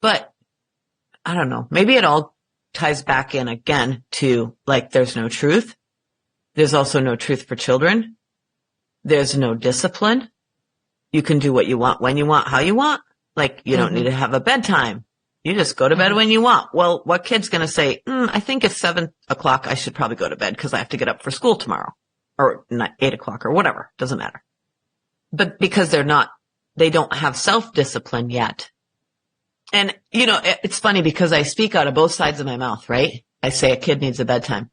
But I don't know, maybe it all ties back in again to, like, there's no truth. There's also no truth for children. There's no discipline. You can do what you want, when you want, how you want. Like, you don't need to have a bedtime. You just go to bed when you want. Well, what kid's going to say, I think it's 7 o'clock. I should probably go to bed because I have to get up for school tomorrow, or 8 o'clock or whatever. Doesn't matter. But because they don't have self-discipline yet. And, it's funny because I speak out of both sides of my mouth, right? I say a kid needs a bedtime.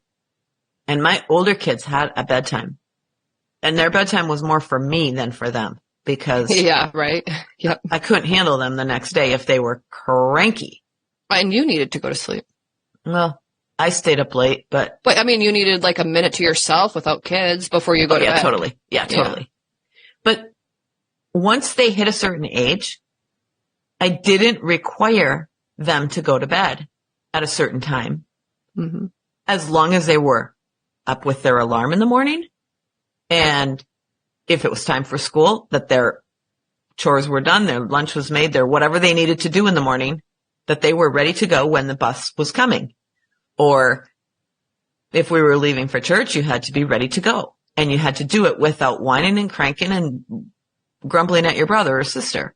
And my older kids had a bedtime. And their bedtime was more for me than for them because yeah, right. Yep. I couldn't handle them the next day if they were cranky. And you needed to go to sleep. Well, I stayed up late, but I mean, you needed like a minute to yourself without kids before you go to bed. Totally. Yeah, totally. But once they hit a certain age, I didn't require them to go to bed at a certain time. Mm-hmm. As long as they were up with their alarm in the morning. And if it was time for school, that their chores were done, their lunch was made, their whatever they needed to do in the morning, that they were ready to go when the bus was coming. Or if we were leaving for church, you had to be ready to go. And you had to do it without whining and cranking and grumbling at your brother or sister.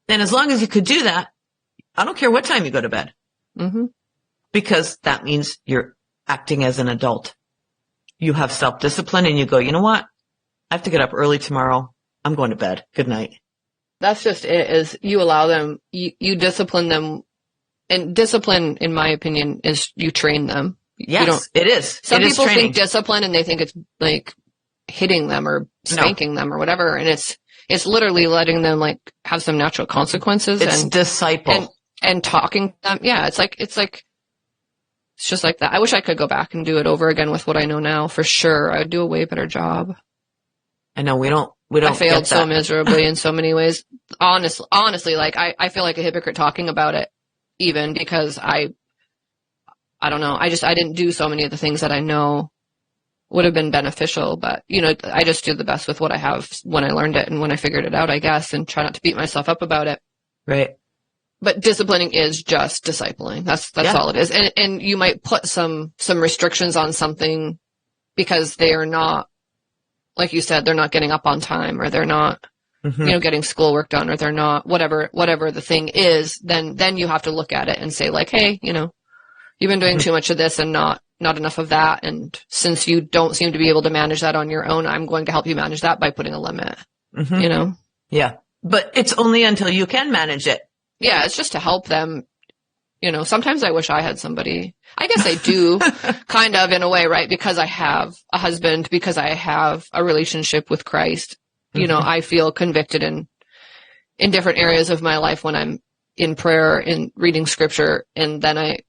And as long as you could do that, I don't care what time you go to bed. Mm-hmm. Because that means you're acting as an adult. You have self-discipline and you go, you know what? I have to get up early tomorrow. I'm going to bed. Good night. That's just it, is you allow them, you discipline them. And discipline, in my opinion, is you train them. Yes, it is. Some people think discipline and they think it's like hitting them or spanking them or whatever. And it's literally letting them like have some natural consequences. It's disciple. And talking to them. Yeah, it's just like that. I wish I could go back and do it over again with what I know now. For sure. I would do a way better job. I know we don't I failed so miserably in so many ways. Honestly, like I feel like a hypocrite talking about it even because I don't know. I didn't do so many of the things that I know would have been beneficial, but I just did the best with what I have when I learned it and when I figured it out, I guess, and try not to beat myself up about it. Right. But disciplining is just discipling. That's all it is. And you might put some restrictions on something because they are not, like you said, they're not getting up on time or they're not, getting schoolwork done or they're not, whatever the thing is, then you have to look at it and say like, hey, you've been doing too much of this and not enough of that. And since you don't seem to be able to manage that on your own, I'm going to help you manage that by putting a limit, Yeah. But it's only until you can manage it. Yeah, it's just to help them. Sometimes I wish I had somebody. I guess I do kind of in a way, right? Because I have a husband, because I have a relationship with Christ. I feel convicted in different areas of my life when I'm in prayer and reading scripture. And then I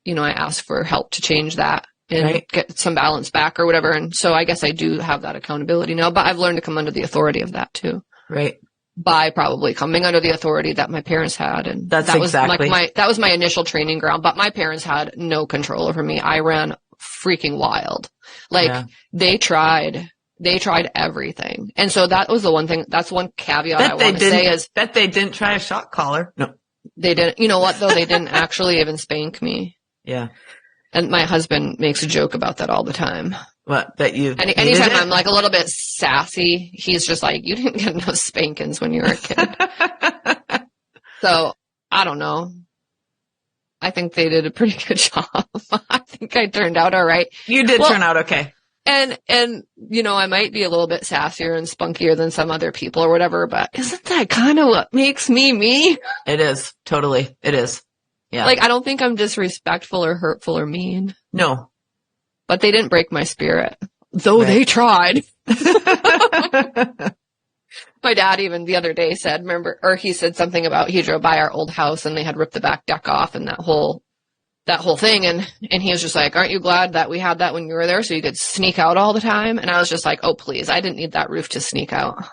ask for help to change that and get some balance back or whatever. And so I guess I do have that accountability now, but I've learned to come under the authority of that too. Right. By probably coming under the authority that my parents had. And that was my initial training ground, but my parents had no control over me. I ran freaking wild. They tried everything. And so that was the one thing, that's one caveat I want to say is that they didn't try a shock collar. No, they didn't. You know what though? They didn't actually even spank me. Yeah. And my husband makes a joke about that all the time. What, that you? Anytime I'm like a little bit sassy, he's just like, you didn't get enough spankings when you were a kid. So I don't know. I think they did a pretty good job. I think I turned out all right. You did turn out okay. And I might be a little bit sassier and spunkier than some other people or whatever, but isn't that kind of what makes me me? It is. Totally. It is. Yeah. Like, I don't think I'm disrespectful or hurtful or mean. No. But they didn't break my spirit, though they tried. My dad even the other day said, he said something about he drove by our old house and they had ripped the back deck off and that whole thing. And he was just like, aren't you glad that we had that when you were there so you could sneak out all the time? And I was just like, oh, please, I didn't need that roof to sneak out.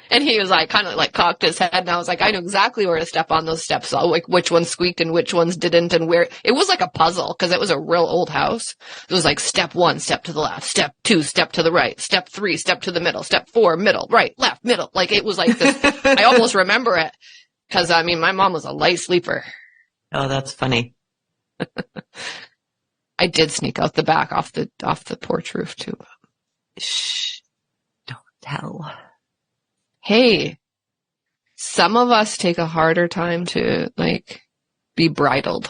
And he was like, kind of like cocked his head. And I was like, I knew exactly where to step on those steps. So like which ones squeaked and which ones didn't and where it was like a puzzle because it was a real old house. It was like step 1, step to the left, step 2, step to the right, step 3, step to the middle, step 4, middle, right, left, middle. Like it was like this. I almost remember it because my mom was a light sleeper. Oh, that's funny. I did sneak out the back off the porch roof too. Shh. Don't tell. Hey, some of us take a harder time to like be bridled.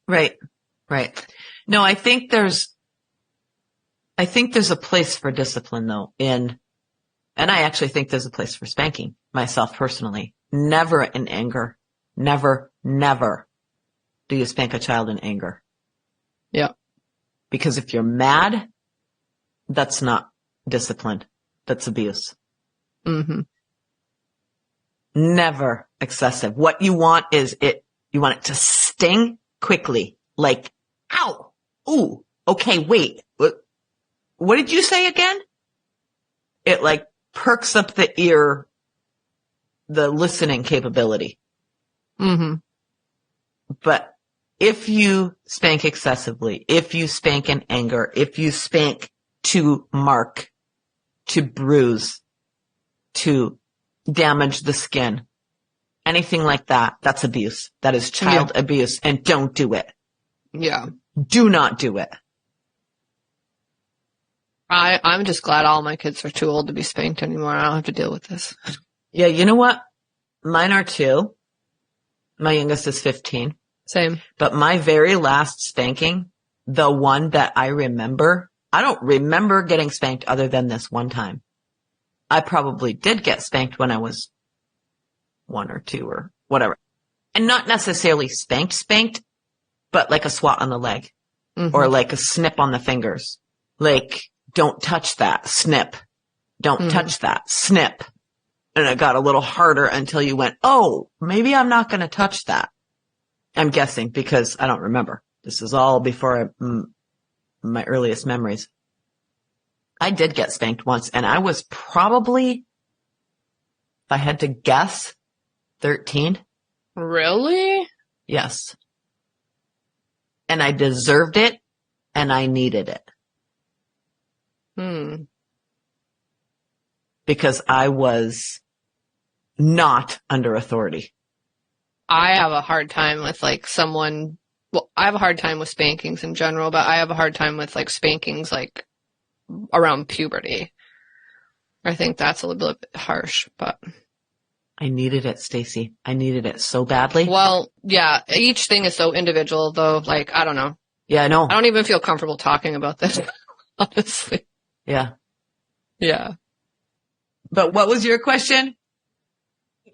Right. No, I think there's a place for discipline though and I actually think there's a place for spanking myself personally. Never in anger. Never do you spank a child in anger. Yeah. Because if you're mad, that's not discipline. That's abuse. Mm-hmm. Never excessive. What you want is you want it to sting quickly. Like, ow, ooh, okay, wait. What did you say again? It like perks up the ear, the listening capability. Mm-hmm. But if you spank excessively, if you spank in anger, if you spank to mark, to bruise, to damage the skin, anything like that, that's abuse. That is child abuse, and don't do it. Yeah. Do not do it. I'm just glad all my kids are too old to be spanked anymore. I don't have to deal with this. Yeah, you know what? Mine are 2. My youngest is 15. Same. But my very last spanking, the one that I remember, I don't remember getting spanked other than this one time. I probably did get spanked when I was 1 or 2 or whatever. And not necessarily spanked, but like a swat on the leg. Mm-hmm. Or like a snip on the fingers. Like, don't touch that, snip. Don't touch that, snip. And it got a little harder until you went, oh, maybe I'm not going to touch that. I'm guessing because I don't remember. This is all before my earliest memories. I did get spanked once, and I was probably, if I had to guess, 13. Really? Yes. And I deserved it, and I needed it. Because I was not under authority. I have a hard time with like someone, well, I have a hard time with spankings in general, but I have a hard time with like spankings like around puberty. I think that's a little bit harsh, but. I needed it, Stacey. I needed it so badly. Well, yeah, each thing is so individual though. Like, I don't know. Yeah, I know. I don't even feel comfortable talking about this, honestly. Yeah. Yeah. But what was your question?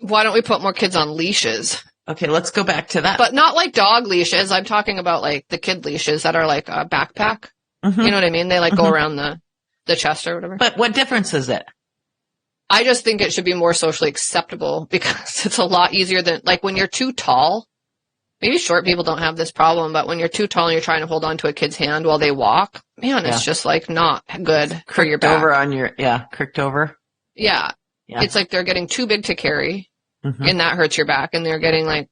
Why don't we put more kids on leashes? Okay, let's go back to that. But not like dog leashes. I'm talking about like the kid leashes that are like a backpack. Mm-hmm. You know what I mean? They like go around the chest or whatever. But what difference is it? I just think it should be more socially acceptable because it's a lot easier than like when you're too tall. Maybe short people don't have this problem, but when you're too tall and you're trying to hold on to a kid's hand while they walk, man, it's just like not good for your back. Over on your, cricked over. Yeah. It's like they're getting too big to carry and that hurts your back, and they're getting like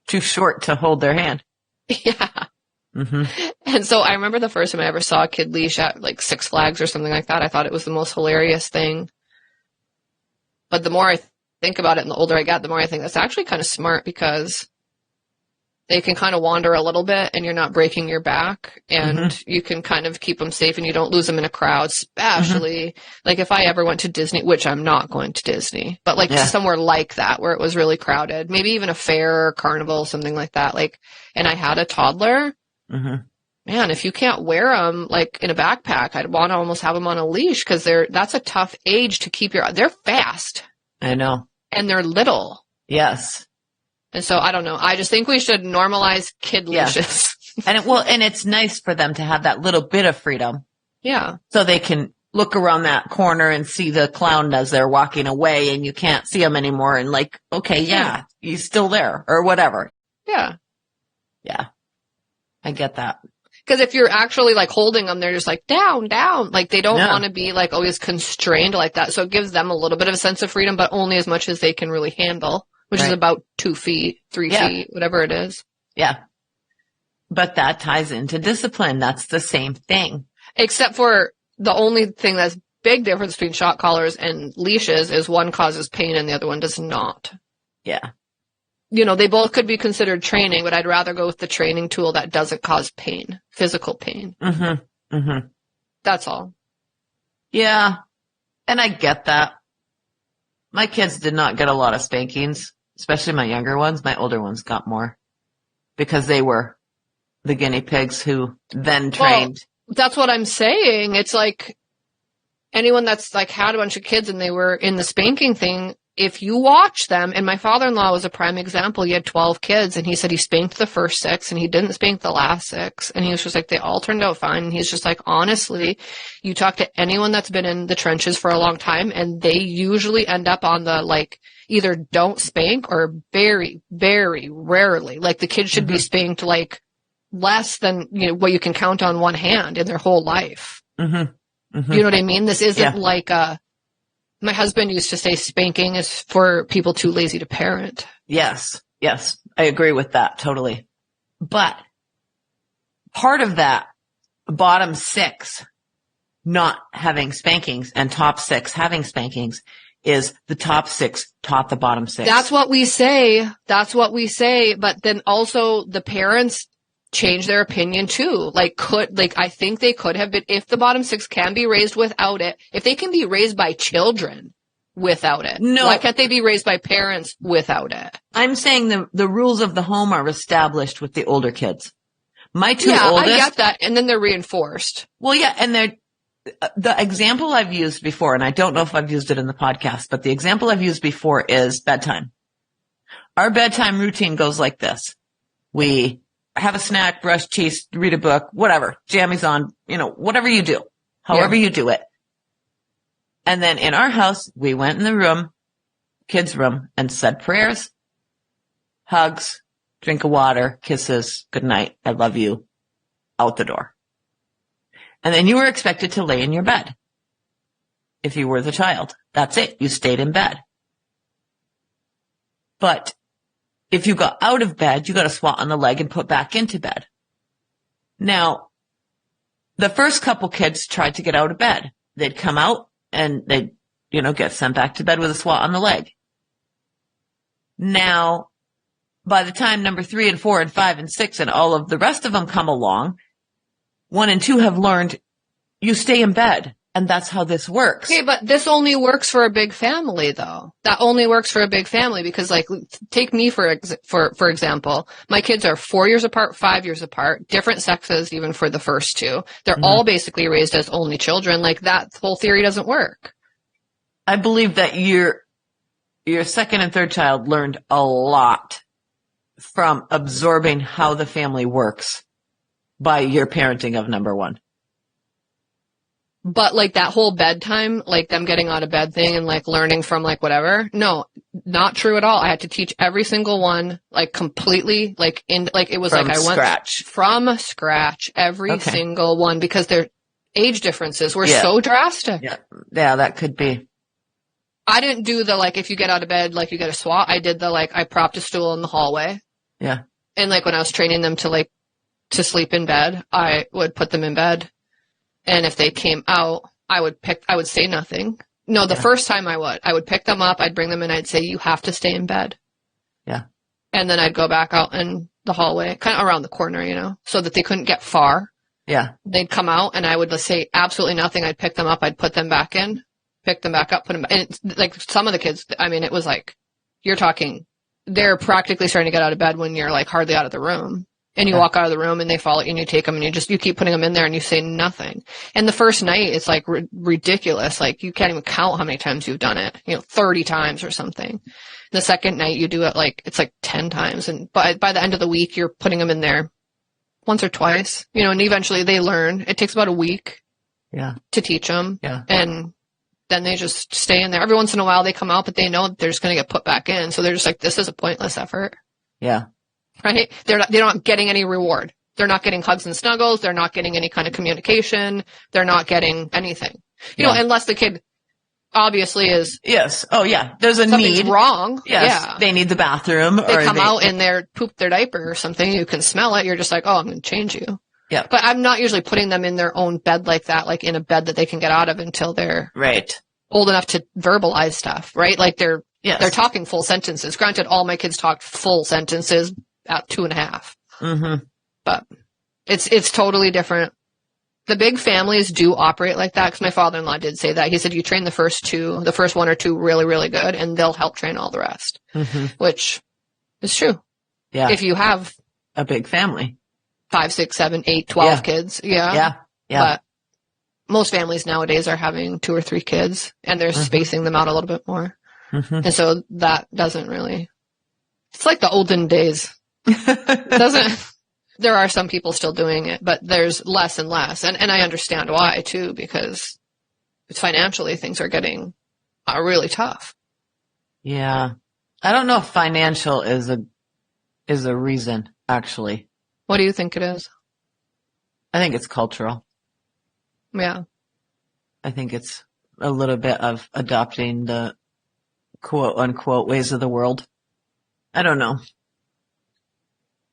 too short to hold their hand. Yeah. And so I remember the first time I ever saw a kid leash at like Six Flags or something like that. I thought it was the most hilarious thing. But the more I think about it and the older I get, the more I think that's actually kind of smart because they can kind of wander a little bit and you're not breaking your back and you can kind of keep them safe and you don't lose them in a crowd, especially like if I ever went to Disney, which I'm not going to Disney, but like somewhere like that where it was really crowded, maybe even a fair or carnival, something like that. Like, and I had a toddler, man, if you can't wear them like in a backpack, I'd want to almost have them on a leash because that's a tough age to keep they're fast. I know. And they're little. Yes. And so I don't know. I just think we should normalize kid leashes. And it's nice for them to have that little bit of freedom. Yeah. So they can look around that corner and see the clown as they're walking away and you can't see them anymore. And like, okay, he's still there or whatever. Yeah. Yeah. I get that. Because if you're actually like holding them, they're just like down. Like they don't want to be like always constrained like that. So it gives them a little bit of a sense of freedom, but only as much as they can really handle. Which is about 2 feet, 3 feet, whatever it is. Yeah. But that ties into discipline. That's the same thing. Except for the only thing that's big difference between shock collars and leashes is one causes pain and the other one does not. Yeah. You know, they both could be considered training, but I'd rather go with the training tool that doesn't cause pain, physical pain. That's all. Yeah. And I get that. My kids did not get a lot of spankings, especially my younger ones. My older ones got more because they were the guinea pigs who then trained. Well, that's what I'm saying. It's like anyone that's like had a bunch of kids and they were in the spanking thing, if you watch them, and my father-in-law was a prime example. He had 12 kids and he said he spanked the first 6 and he didn't spank the last 6. And he was just like, they all turned out fine. And he's just like, honestly, you talk to anyone that's been in the trenches for a long time and they usually end up on the like either don't spank or very, very rarely. Like the kids should be spanked like less than, you know, what you can count on one hand in their whole life. You know what I mean? This isn't like my husband used to say spanking is for people too lazy to parent. Yes. Yes. I agree with that totally. But part of that bottom 6 not having spankings and top 6 having spankings is the top 6 taught the bottom 6. That's what we say. That's what we say. But then also the parents change their opinion too. I think they could have been, if the bottom 6 can be raised without it, if they can be raised by children without it. No. Why can't they be raised by parents without it? I'm saying the rules of the home are established with the older kids. My 2 oldest. I get that. And then they're reinforced. Well, yeah. And the example I've used before, and I don't know if I've used it in the podcast, but the example I've used before is bedtime. Our bedtime routine goes like this. We have a snack, brush teeth, read a book, whatever, jammies on, you know, whatever you do, however you do it. And then in our house, we went in the room, kids' room, and said prayers, hugs, drink of water, kisses, good night, I love you, out the door. And then you were expected to lay in your bed. If you were the child, that's it. You stayed in bed. But if you got out of bed, you got a swat on the leg and put back into bed. Now, the first couple kids tried to get out of bed. They'd come out and they'd, you know, get sent back to bed with a swat on the leg. Now, by the time number 3 and 4 and 5 and 6 and all of the rest of them come along, 1 and 2 have learned you stay in bed. And that's how this works. Okay, but this only works for a big family, though. That only works for a big family because, like, take me for example. My kids are 4 years apart, 5 years apart, different sexes even for the first 2. They're all basically raised as only children. Like, that whole theory doesn't work. I believe that your second and third child learned a lot from absorbing how the family works by your parenting of number 1. But like that whole bedtime, like them getting out of bed thing and like learning from like whatever. No, not true at all. I had to teach every single one like completely like it was from like I went scratch. From scratch, every single one because their age differences were so drastic. Yeah, that could be. I didn't do the like if you get out of bed, like you get a swat. I did the like I propped a stool in the hallway. Yeah. And like when I was training them to sleep in bed, I would put them in bed. And if they came out, I would say nothing. No, the first time I would pick them up, I'd bring them in, I'd say, you have to stay in bed. Yeah. And then I'd go back out in the hallway, kind of around the corner, you know, so that they couldn't get far. Yeah. They'd come out and I would say absolutely nothing. I'd pick them up. I'd put them back in, pick them back up, put them back. And it's like some of the kids, I mean, it was like, you're talking, they're practically starting to get out of bed when you're like hardly out of the room. And you walk out of the room and they follow you and you take them and you keep putting them in there and you say nothing. And the first night it's like ridiculous. Like you can't even count how many times you've done it, 30 times or something. The second night you do it like, it's like 10 times. And by the end of the week, you're putting them in there once or twice, and eventually they learn. It takes about a week to teach them. Yeah. And then they just stay in there. Every once in a while they come out, but they know they're just going to get put back in. So they're just like, this is a pointless effort. Yeah. Right? They're not getting any reward. They're not getting hugs and snuggles. They're not getting any kind of communication. They're not getting anything. You know, unless the kid obviously is. Yes. Oh, yeah. There's a need. Wrong. Yes. Yeah. They need the bathroom. They come out and they're pooped their diaper or something. You can smell it. You're just like, oh, I'm going to change you. Yeah. But I'm not usually putting them in their own bed like that, like in a bed that they can get out of until they're old enough to verbalize stuff, right? Like they're talking full sentences. Granted, all my kids talked full sentences at 2.5. Mm-hmm. But it's totally different. the big families do operate like that, because my father-in-law did say that. He said you train the first one or two really, really good, and they'll help train all the rest, which is true. Yeah. If you have a big family, 5, 6, 7, 8, 12 kids. Yeah. But most families nowadays are having 2 or 3 kids, and they're spacing them out a little bit more. And so that doesn't really, it's like the olden days. It doesn't, there are some people still doing it, but there's less and less. And I understand why too, because it's financially things are getting really tough. Yeah. I don't know if financial is a reason, actually. What do you think it is? I think it's cultural. Yeah. I think it's a little bit of adopting the quote unquote ways of the world. I don't know.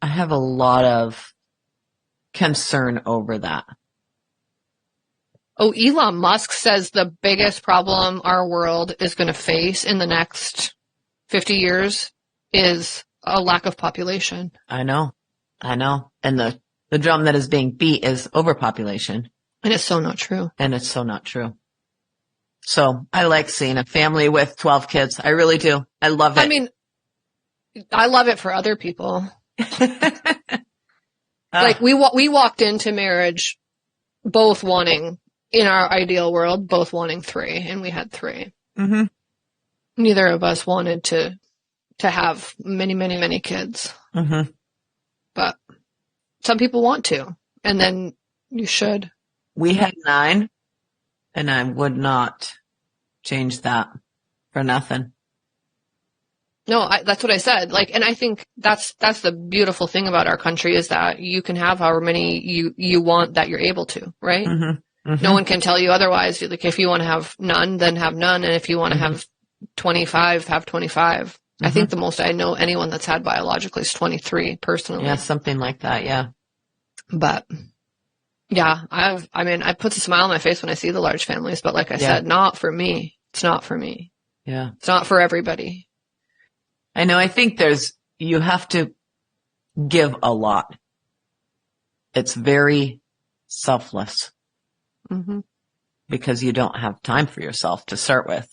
I have a lot of concern over that. Oh, Elon Musk says the biggest problem our world is going to face in the next 50 years is a lack of population. I know. And the drum that is being beat is overpopulation. And it's so not true. So I like seeing a family with 12 kids. I really do. I love it. I mean, I love it for other people. Like we walked into marriage both wanting, in our ideal world, both wanting 3, and we had 3. Neither of us wanted to have many, many, many kids. But some people want to, and then you should. We had 9, and I would not change that for nothing. No, that's what I said. Like, and I think that's the beautiful thing about our country, is that you can have however many you want that you're able to, right? No one can tell you otherwise. Like, if you want to have none, then have none. And if you want to have 25, have 25. I think the most I know anyone that's had biologically is 23 personally. Yeah, something like that. Yeah. But yeah, it puts a smile on my face when I see the large families, but like I said, not for me. It's not for me. Yeah. It's not for everybody. I know. I think you have to give a lot. It's very selfless because you don't have time for yourself to start with.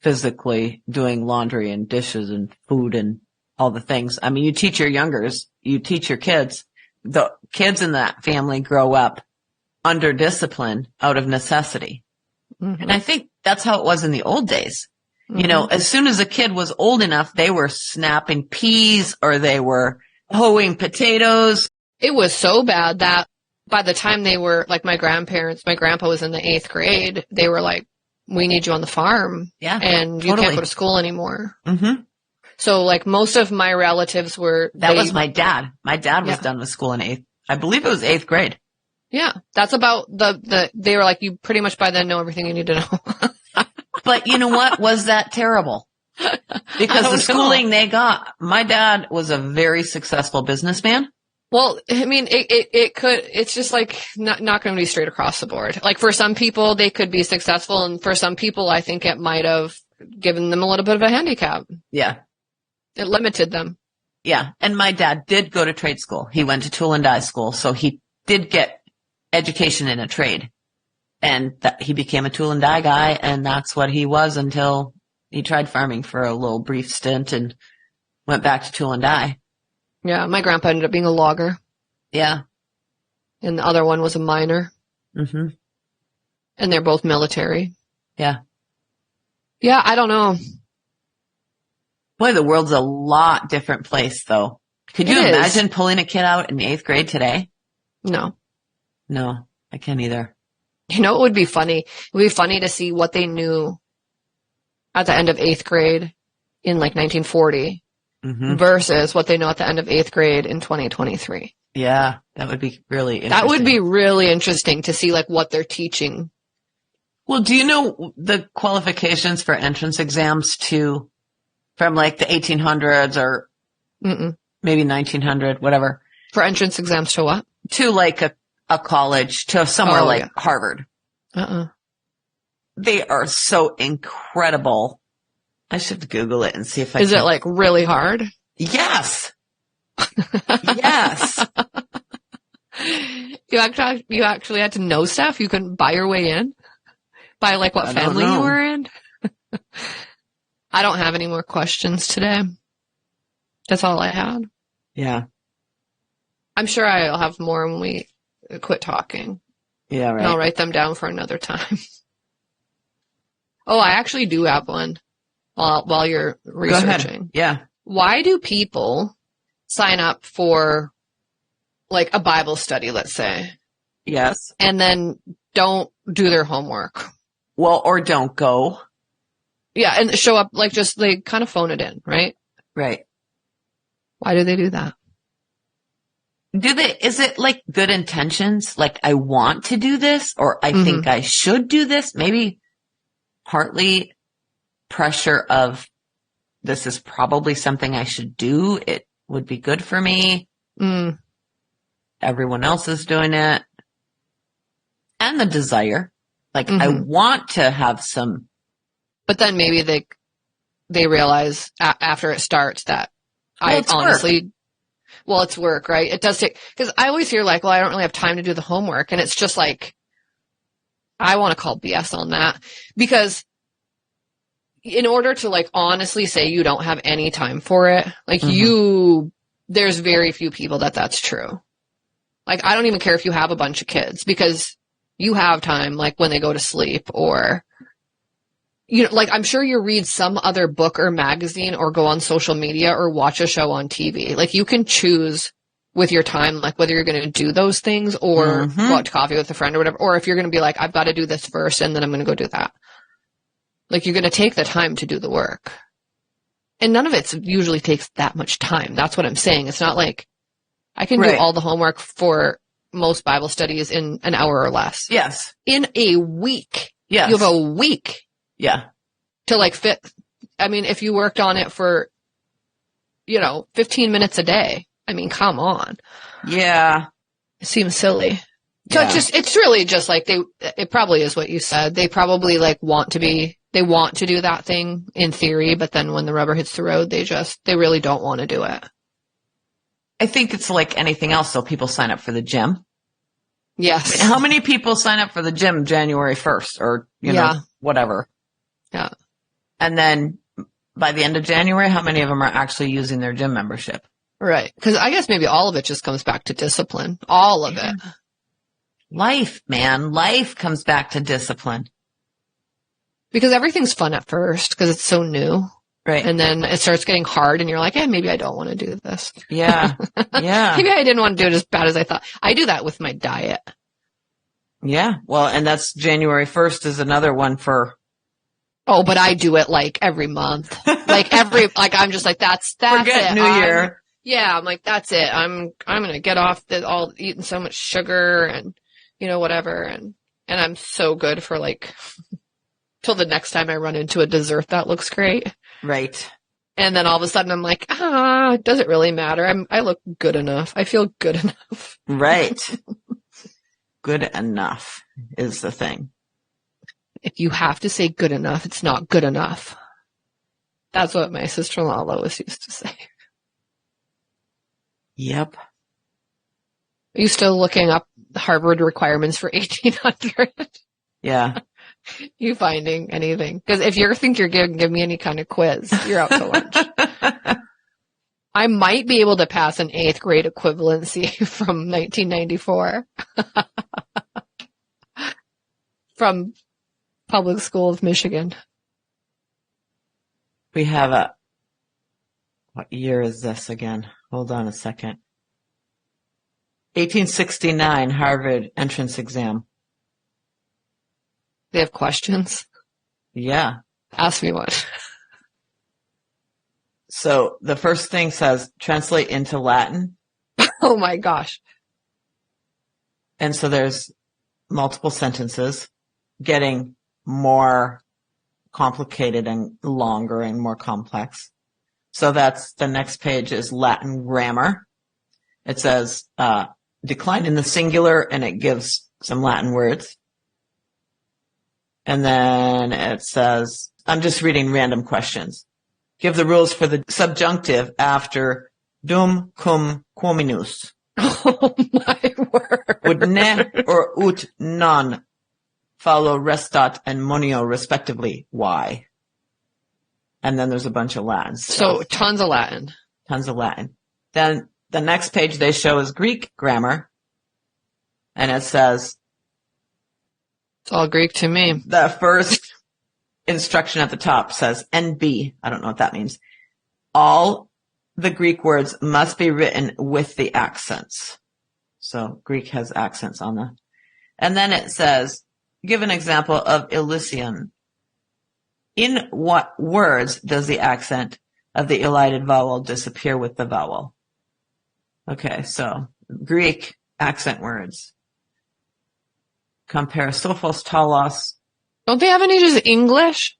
Physically doing laundry and dishes and food and all the things. I mean, you teach your kids. The kids in that family grow up under discipline out of necessity. And I think that's how it was in the old days. You know, as soon as a kid was old enough, they were snapping peas or they were hoeing potatoes. It was so bad that by the time they were, like, my grandpa was in the 8th grade, they were like, we need you on the farm. Yeah. And you can't go to school anymore. So, like, most of my relatives were. That was my dad. My dad was done with school in 8th. I believe it was 8th grade. Yeah. That's about they were like, you pretty much by then know everything you need to know. But you know what? Was that terrible? Because the schooling they got, my dad was a very successful businessman. Well, I mean, it's just like not going to be straight across the board. Like, for some people, they could be successful. And for some people, I think it might have given them a little bit of a handicap. Yeah. It limited them. Yeah. And my dad did go to trade school. He went to tool and die school. So he did get education in a trade. And he became a tool and die guy, and that's what he was until he tried farming for a little brief stint and went back to tool and die. Yeah, my grandpa ended up being a logger. Yeah. And the other one was a miner. And they're both military. Yeah. Yeah, I don't know. Boy, the world's a lot different place, though. Could you imagine pulling a kid out in 8th grade today? No. No, I can't either. You know, it would be funny. It would be funny to see what they knew at the end of 8th grade in like 1940 versus what they know at the end of 8th grade in 2023. Yeah, that would be really interesting. That would be really interesting to see like what they're teaching. Well, do you know the qualifications for entrance exams from like the 1800s or maybe 1900, whatever? For entrance exams to what? To like a college, to somewhere Harvard. They are so incredible. I should Google it and see if I Is it like really hard? Yes. Yes. You actually had to know stuff? You couldn't buy your way in? By like what family you were in? I don't have any more questions today. That's all I had. Yeah. I'm sure I'll have more when we quit talking. Yeah, right. And I'll write them down for another time. Oh, I actually do have one while you're researching. Go ahead. Yeah. Why do people sign up for like a Bible study, let's say? Yes. And then don't do their homework? Well, or don't go. Yeah, and show up like just they kind of phone it in, right? Right. Why do they do that? Is it like good intentions? Like I want to do this or I think I should do this? Maybe partly pressure of this is probably something I should do. It would be good for me. Everyone else is doing it. And the desire. Like I want to have some. But then maybe they realize after it starts that it's work, right? It does take, because I always hear like, well, I don't really have time to do the homework. And it's just like, I want to call BS on that, because in order to like honestly say you don't have any time for it, like there's very few people that's true. Like, I don't even care if you have a bunch of kids, because you have time, like when they go to sleep, or, you know, like I'm sure you read some other book or magazine or go on social media or watch a show on TV. Like you can choose with your time, like whether you're going to do those things or go out to coffee with a friend or whatever, or if you're going to be like, I've got to do this first and then I'm going to go do that. Like you're going to take the time to do the work. And none of it usually takes that much time. That's what I'm saying. It's not like I can do all the homework for most Bible studies in an hour or less. Yes. In a week. Yes. You have a week. Yeah. To like fit. I mean, if you worked on it for, 15 minutes a day, I mean, come on. Yeah. It seems silly. So it's really just like it probably is what you said. They probably like want to do that thing in theory, but then when the rubber hits the road, they really don't want to do it. I think it's like anything else. So people sign up for the gym. Yes. I mean, how many people sign up for the gym January 1st or, whatever? Yeah. And then by the end of January, how many of them are actually using their gym membership? Right. Because I guess maybe all of it just comes back to discipline. All of it. Life, man. Life comes back to discipline. Because everything's fun at first because it's so new. Right. And then it starts getting hard and you're like, maybe I don't want to do this. Yeah. Yeah. Maybe I didn't want to do it as bad as I thought. I do that with my diet. Yeah. Well, and that's January 1st is another one for. Oh, but I do it like every month. I'm just like, that's Forget it. New Year. Yeah. I'm like, that's it. I'm going to get off all eating so much sugar and, whatever. And I'm so good for like, till the next time I run into a dessert that looks great. Right. And then all of a sudden I'm like, does it really matter? I look good enough. I feel good enough. Right. Good enough is the thing. If you have to say good enough, it's not good enough. That's what my sister-in-law Lois used to say. Yep. Are you still looking up Harvard requirements for 1800? Yeah. You finding anything? Because if you think you're going to give me any kind of quiz, you're out to lunch. I might be able to pass an 8th grade equivalency from 1994. From Public School of Michigan. We have what year is this again? Hold on a second. 1869 Harvard entrance exam. They have questions? Yeah. Ask me one. So the first thing says, translate into Latin. Oh my gosh. And so there's multiple sentences getting more complicated and longer and more complex. So that's the next page is Latin grammar. It says, decline in the singular, and it gives some Latin words. And then it says, I'm just reading random questions. Give the rules for the subjunctive after dum cum quominus. Oh my word. Would ne or ut non follow restat and monio respectively? Why? And then there's a bunch of Latin stuff. So tons of Latin. Tons of Latin. Then the next page they show is Greek grammar. And it says, It's all Greek to me. the first instruction at the top says NB. I don't know what that means. All the Greek words must be written with the accents. So Greek has accents on them. And then it says, give an example of Elysian. In what words does the accent of the elided vowel disappear with the vowel? Okay, so Greek accent words. Compare sophos, talos. Don't they have any just English?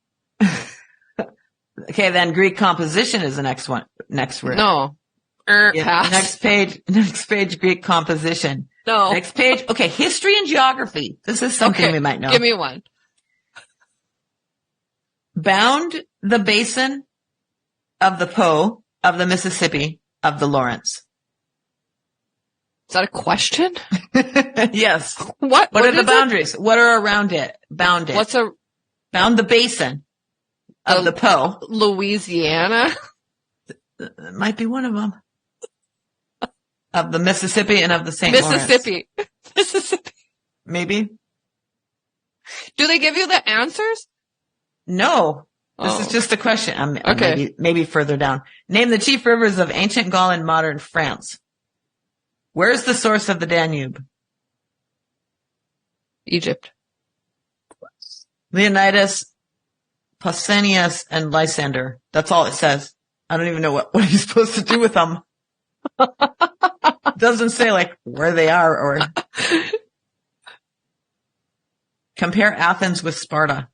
Okay, then Greek composition is the next one. Next word. No. Pass. Next page, Greek composition. No. Next page. Okay, history and geography. This is something we might know. Give me one. Bound the basin of the Po, of the Mississippi, of the Lawrence. Is that a question? Yes. What are the is boundaries? What are around it? Bound it. Bound the basin of the Po. Louisiana? It might be one of them. Of the Mississippi and of the St. Lawrence. Mississippi. Maybe. Do they give you the answers? No. This is just a question. Okay. Maybe further down. Name the chief rivers of ancient Gaul and modern France. Where's the source of the Danube? Egypt. Leonidas, Pausanias, and Lysander. That's all it says. I don't even know what you're supposed to do with them. It doesn't say like where they are or compare Athens with Sparta.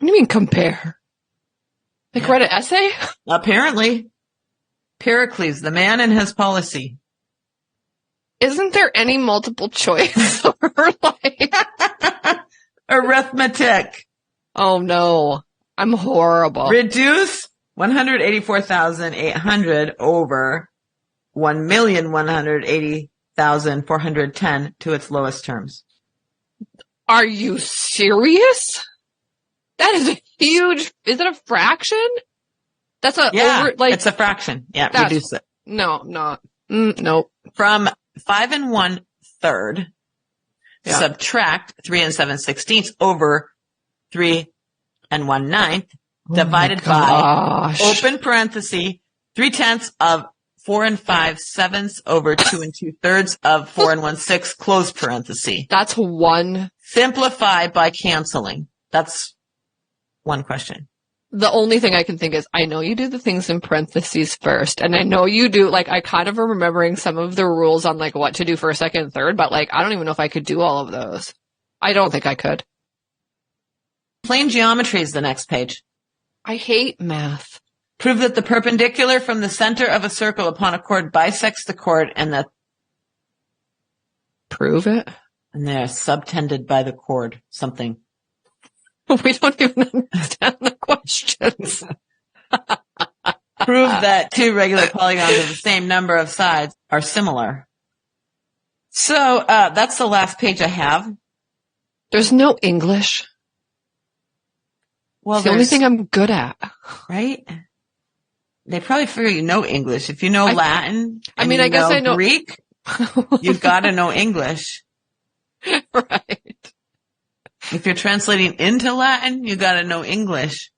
What do you mean compare? Like write an essay? Apparently. Pericles, the man and his policy. Isn't there any multiple choice? Or like Arithmetic. Oh no. I'm horrible. Reduce 184,800 over 1,180,410 to its lowest terms. Are you serious? That is a huge, is it a fraction? That's it's a fraction. Yeah, reduce it. No, not. Nope. From 5 1/3, subtract 3 7/16 over 3 1/9, divided by, open parenthesis, 3/10 of 4 5/7 over 2 2/3 of 4 1/6, close parenthesis. That's one. Simplify by canceling. That's one question. The only thing I can think is, I know you do the things in parentheses first, and I know you do, like, I kind of am remembering some of the rules on, like, what to do for a second and third, but, like, I don't even know if I could do all of those. I don't think I could. Plane geometry is the next page. I hate math. Prove that the perpendicular from the center of a circle upon a chord bisects the chord and that... Prove it? And they're subtended by the chord, something. We don't even understand the questions. Prove that two regular polygons of the same number of sides are similar. So, that's the last page I have. There's no English. Well, it's the only thing I'm good at. Right? They probably figure you know English. If you know Latin, I mean, I guess I know Greek, you've got to know English. Right. If you're translating into Latin, you got to know English.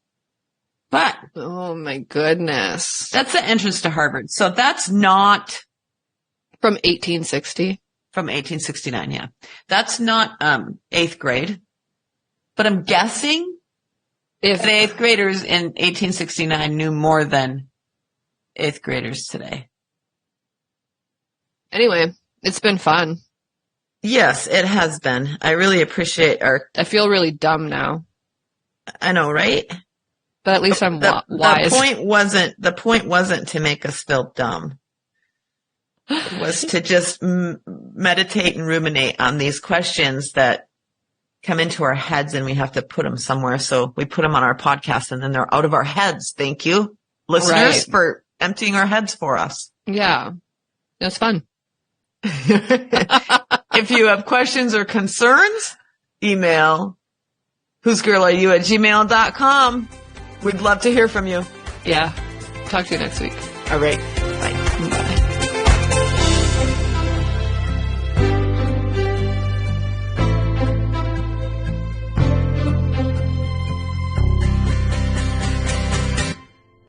But oh my goodness, that's the entrance to Harvard. So that's not from 1860. From 1869, yeah. That's not 8th grade. But I'm guessing if the 8th graders in 1869 knew more than 8th graders today. Anyway, it's been fun. Yes, it has been. I really appreciate I feel really dumb now. I know, right? But at least I'm wise. The point wasn't to make us feel dumb. It was to just meditate and ruminate on these questions that come into our heads and we have to put them somewhere. So we put them on our podcast and then they're out of our heads. Thank you, listeners, for emptying our heads for us. Yeah. It was fun. If you have questions or concerns, email whosegirlareyou@gmail.com. We'd love to hear from you. Yeah. Talk to you next week. All right. Bye. Bye.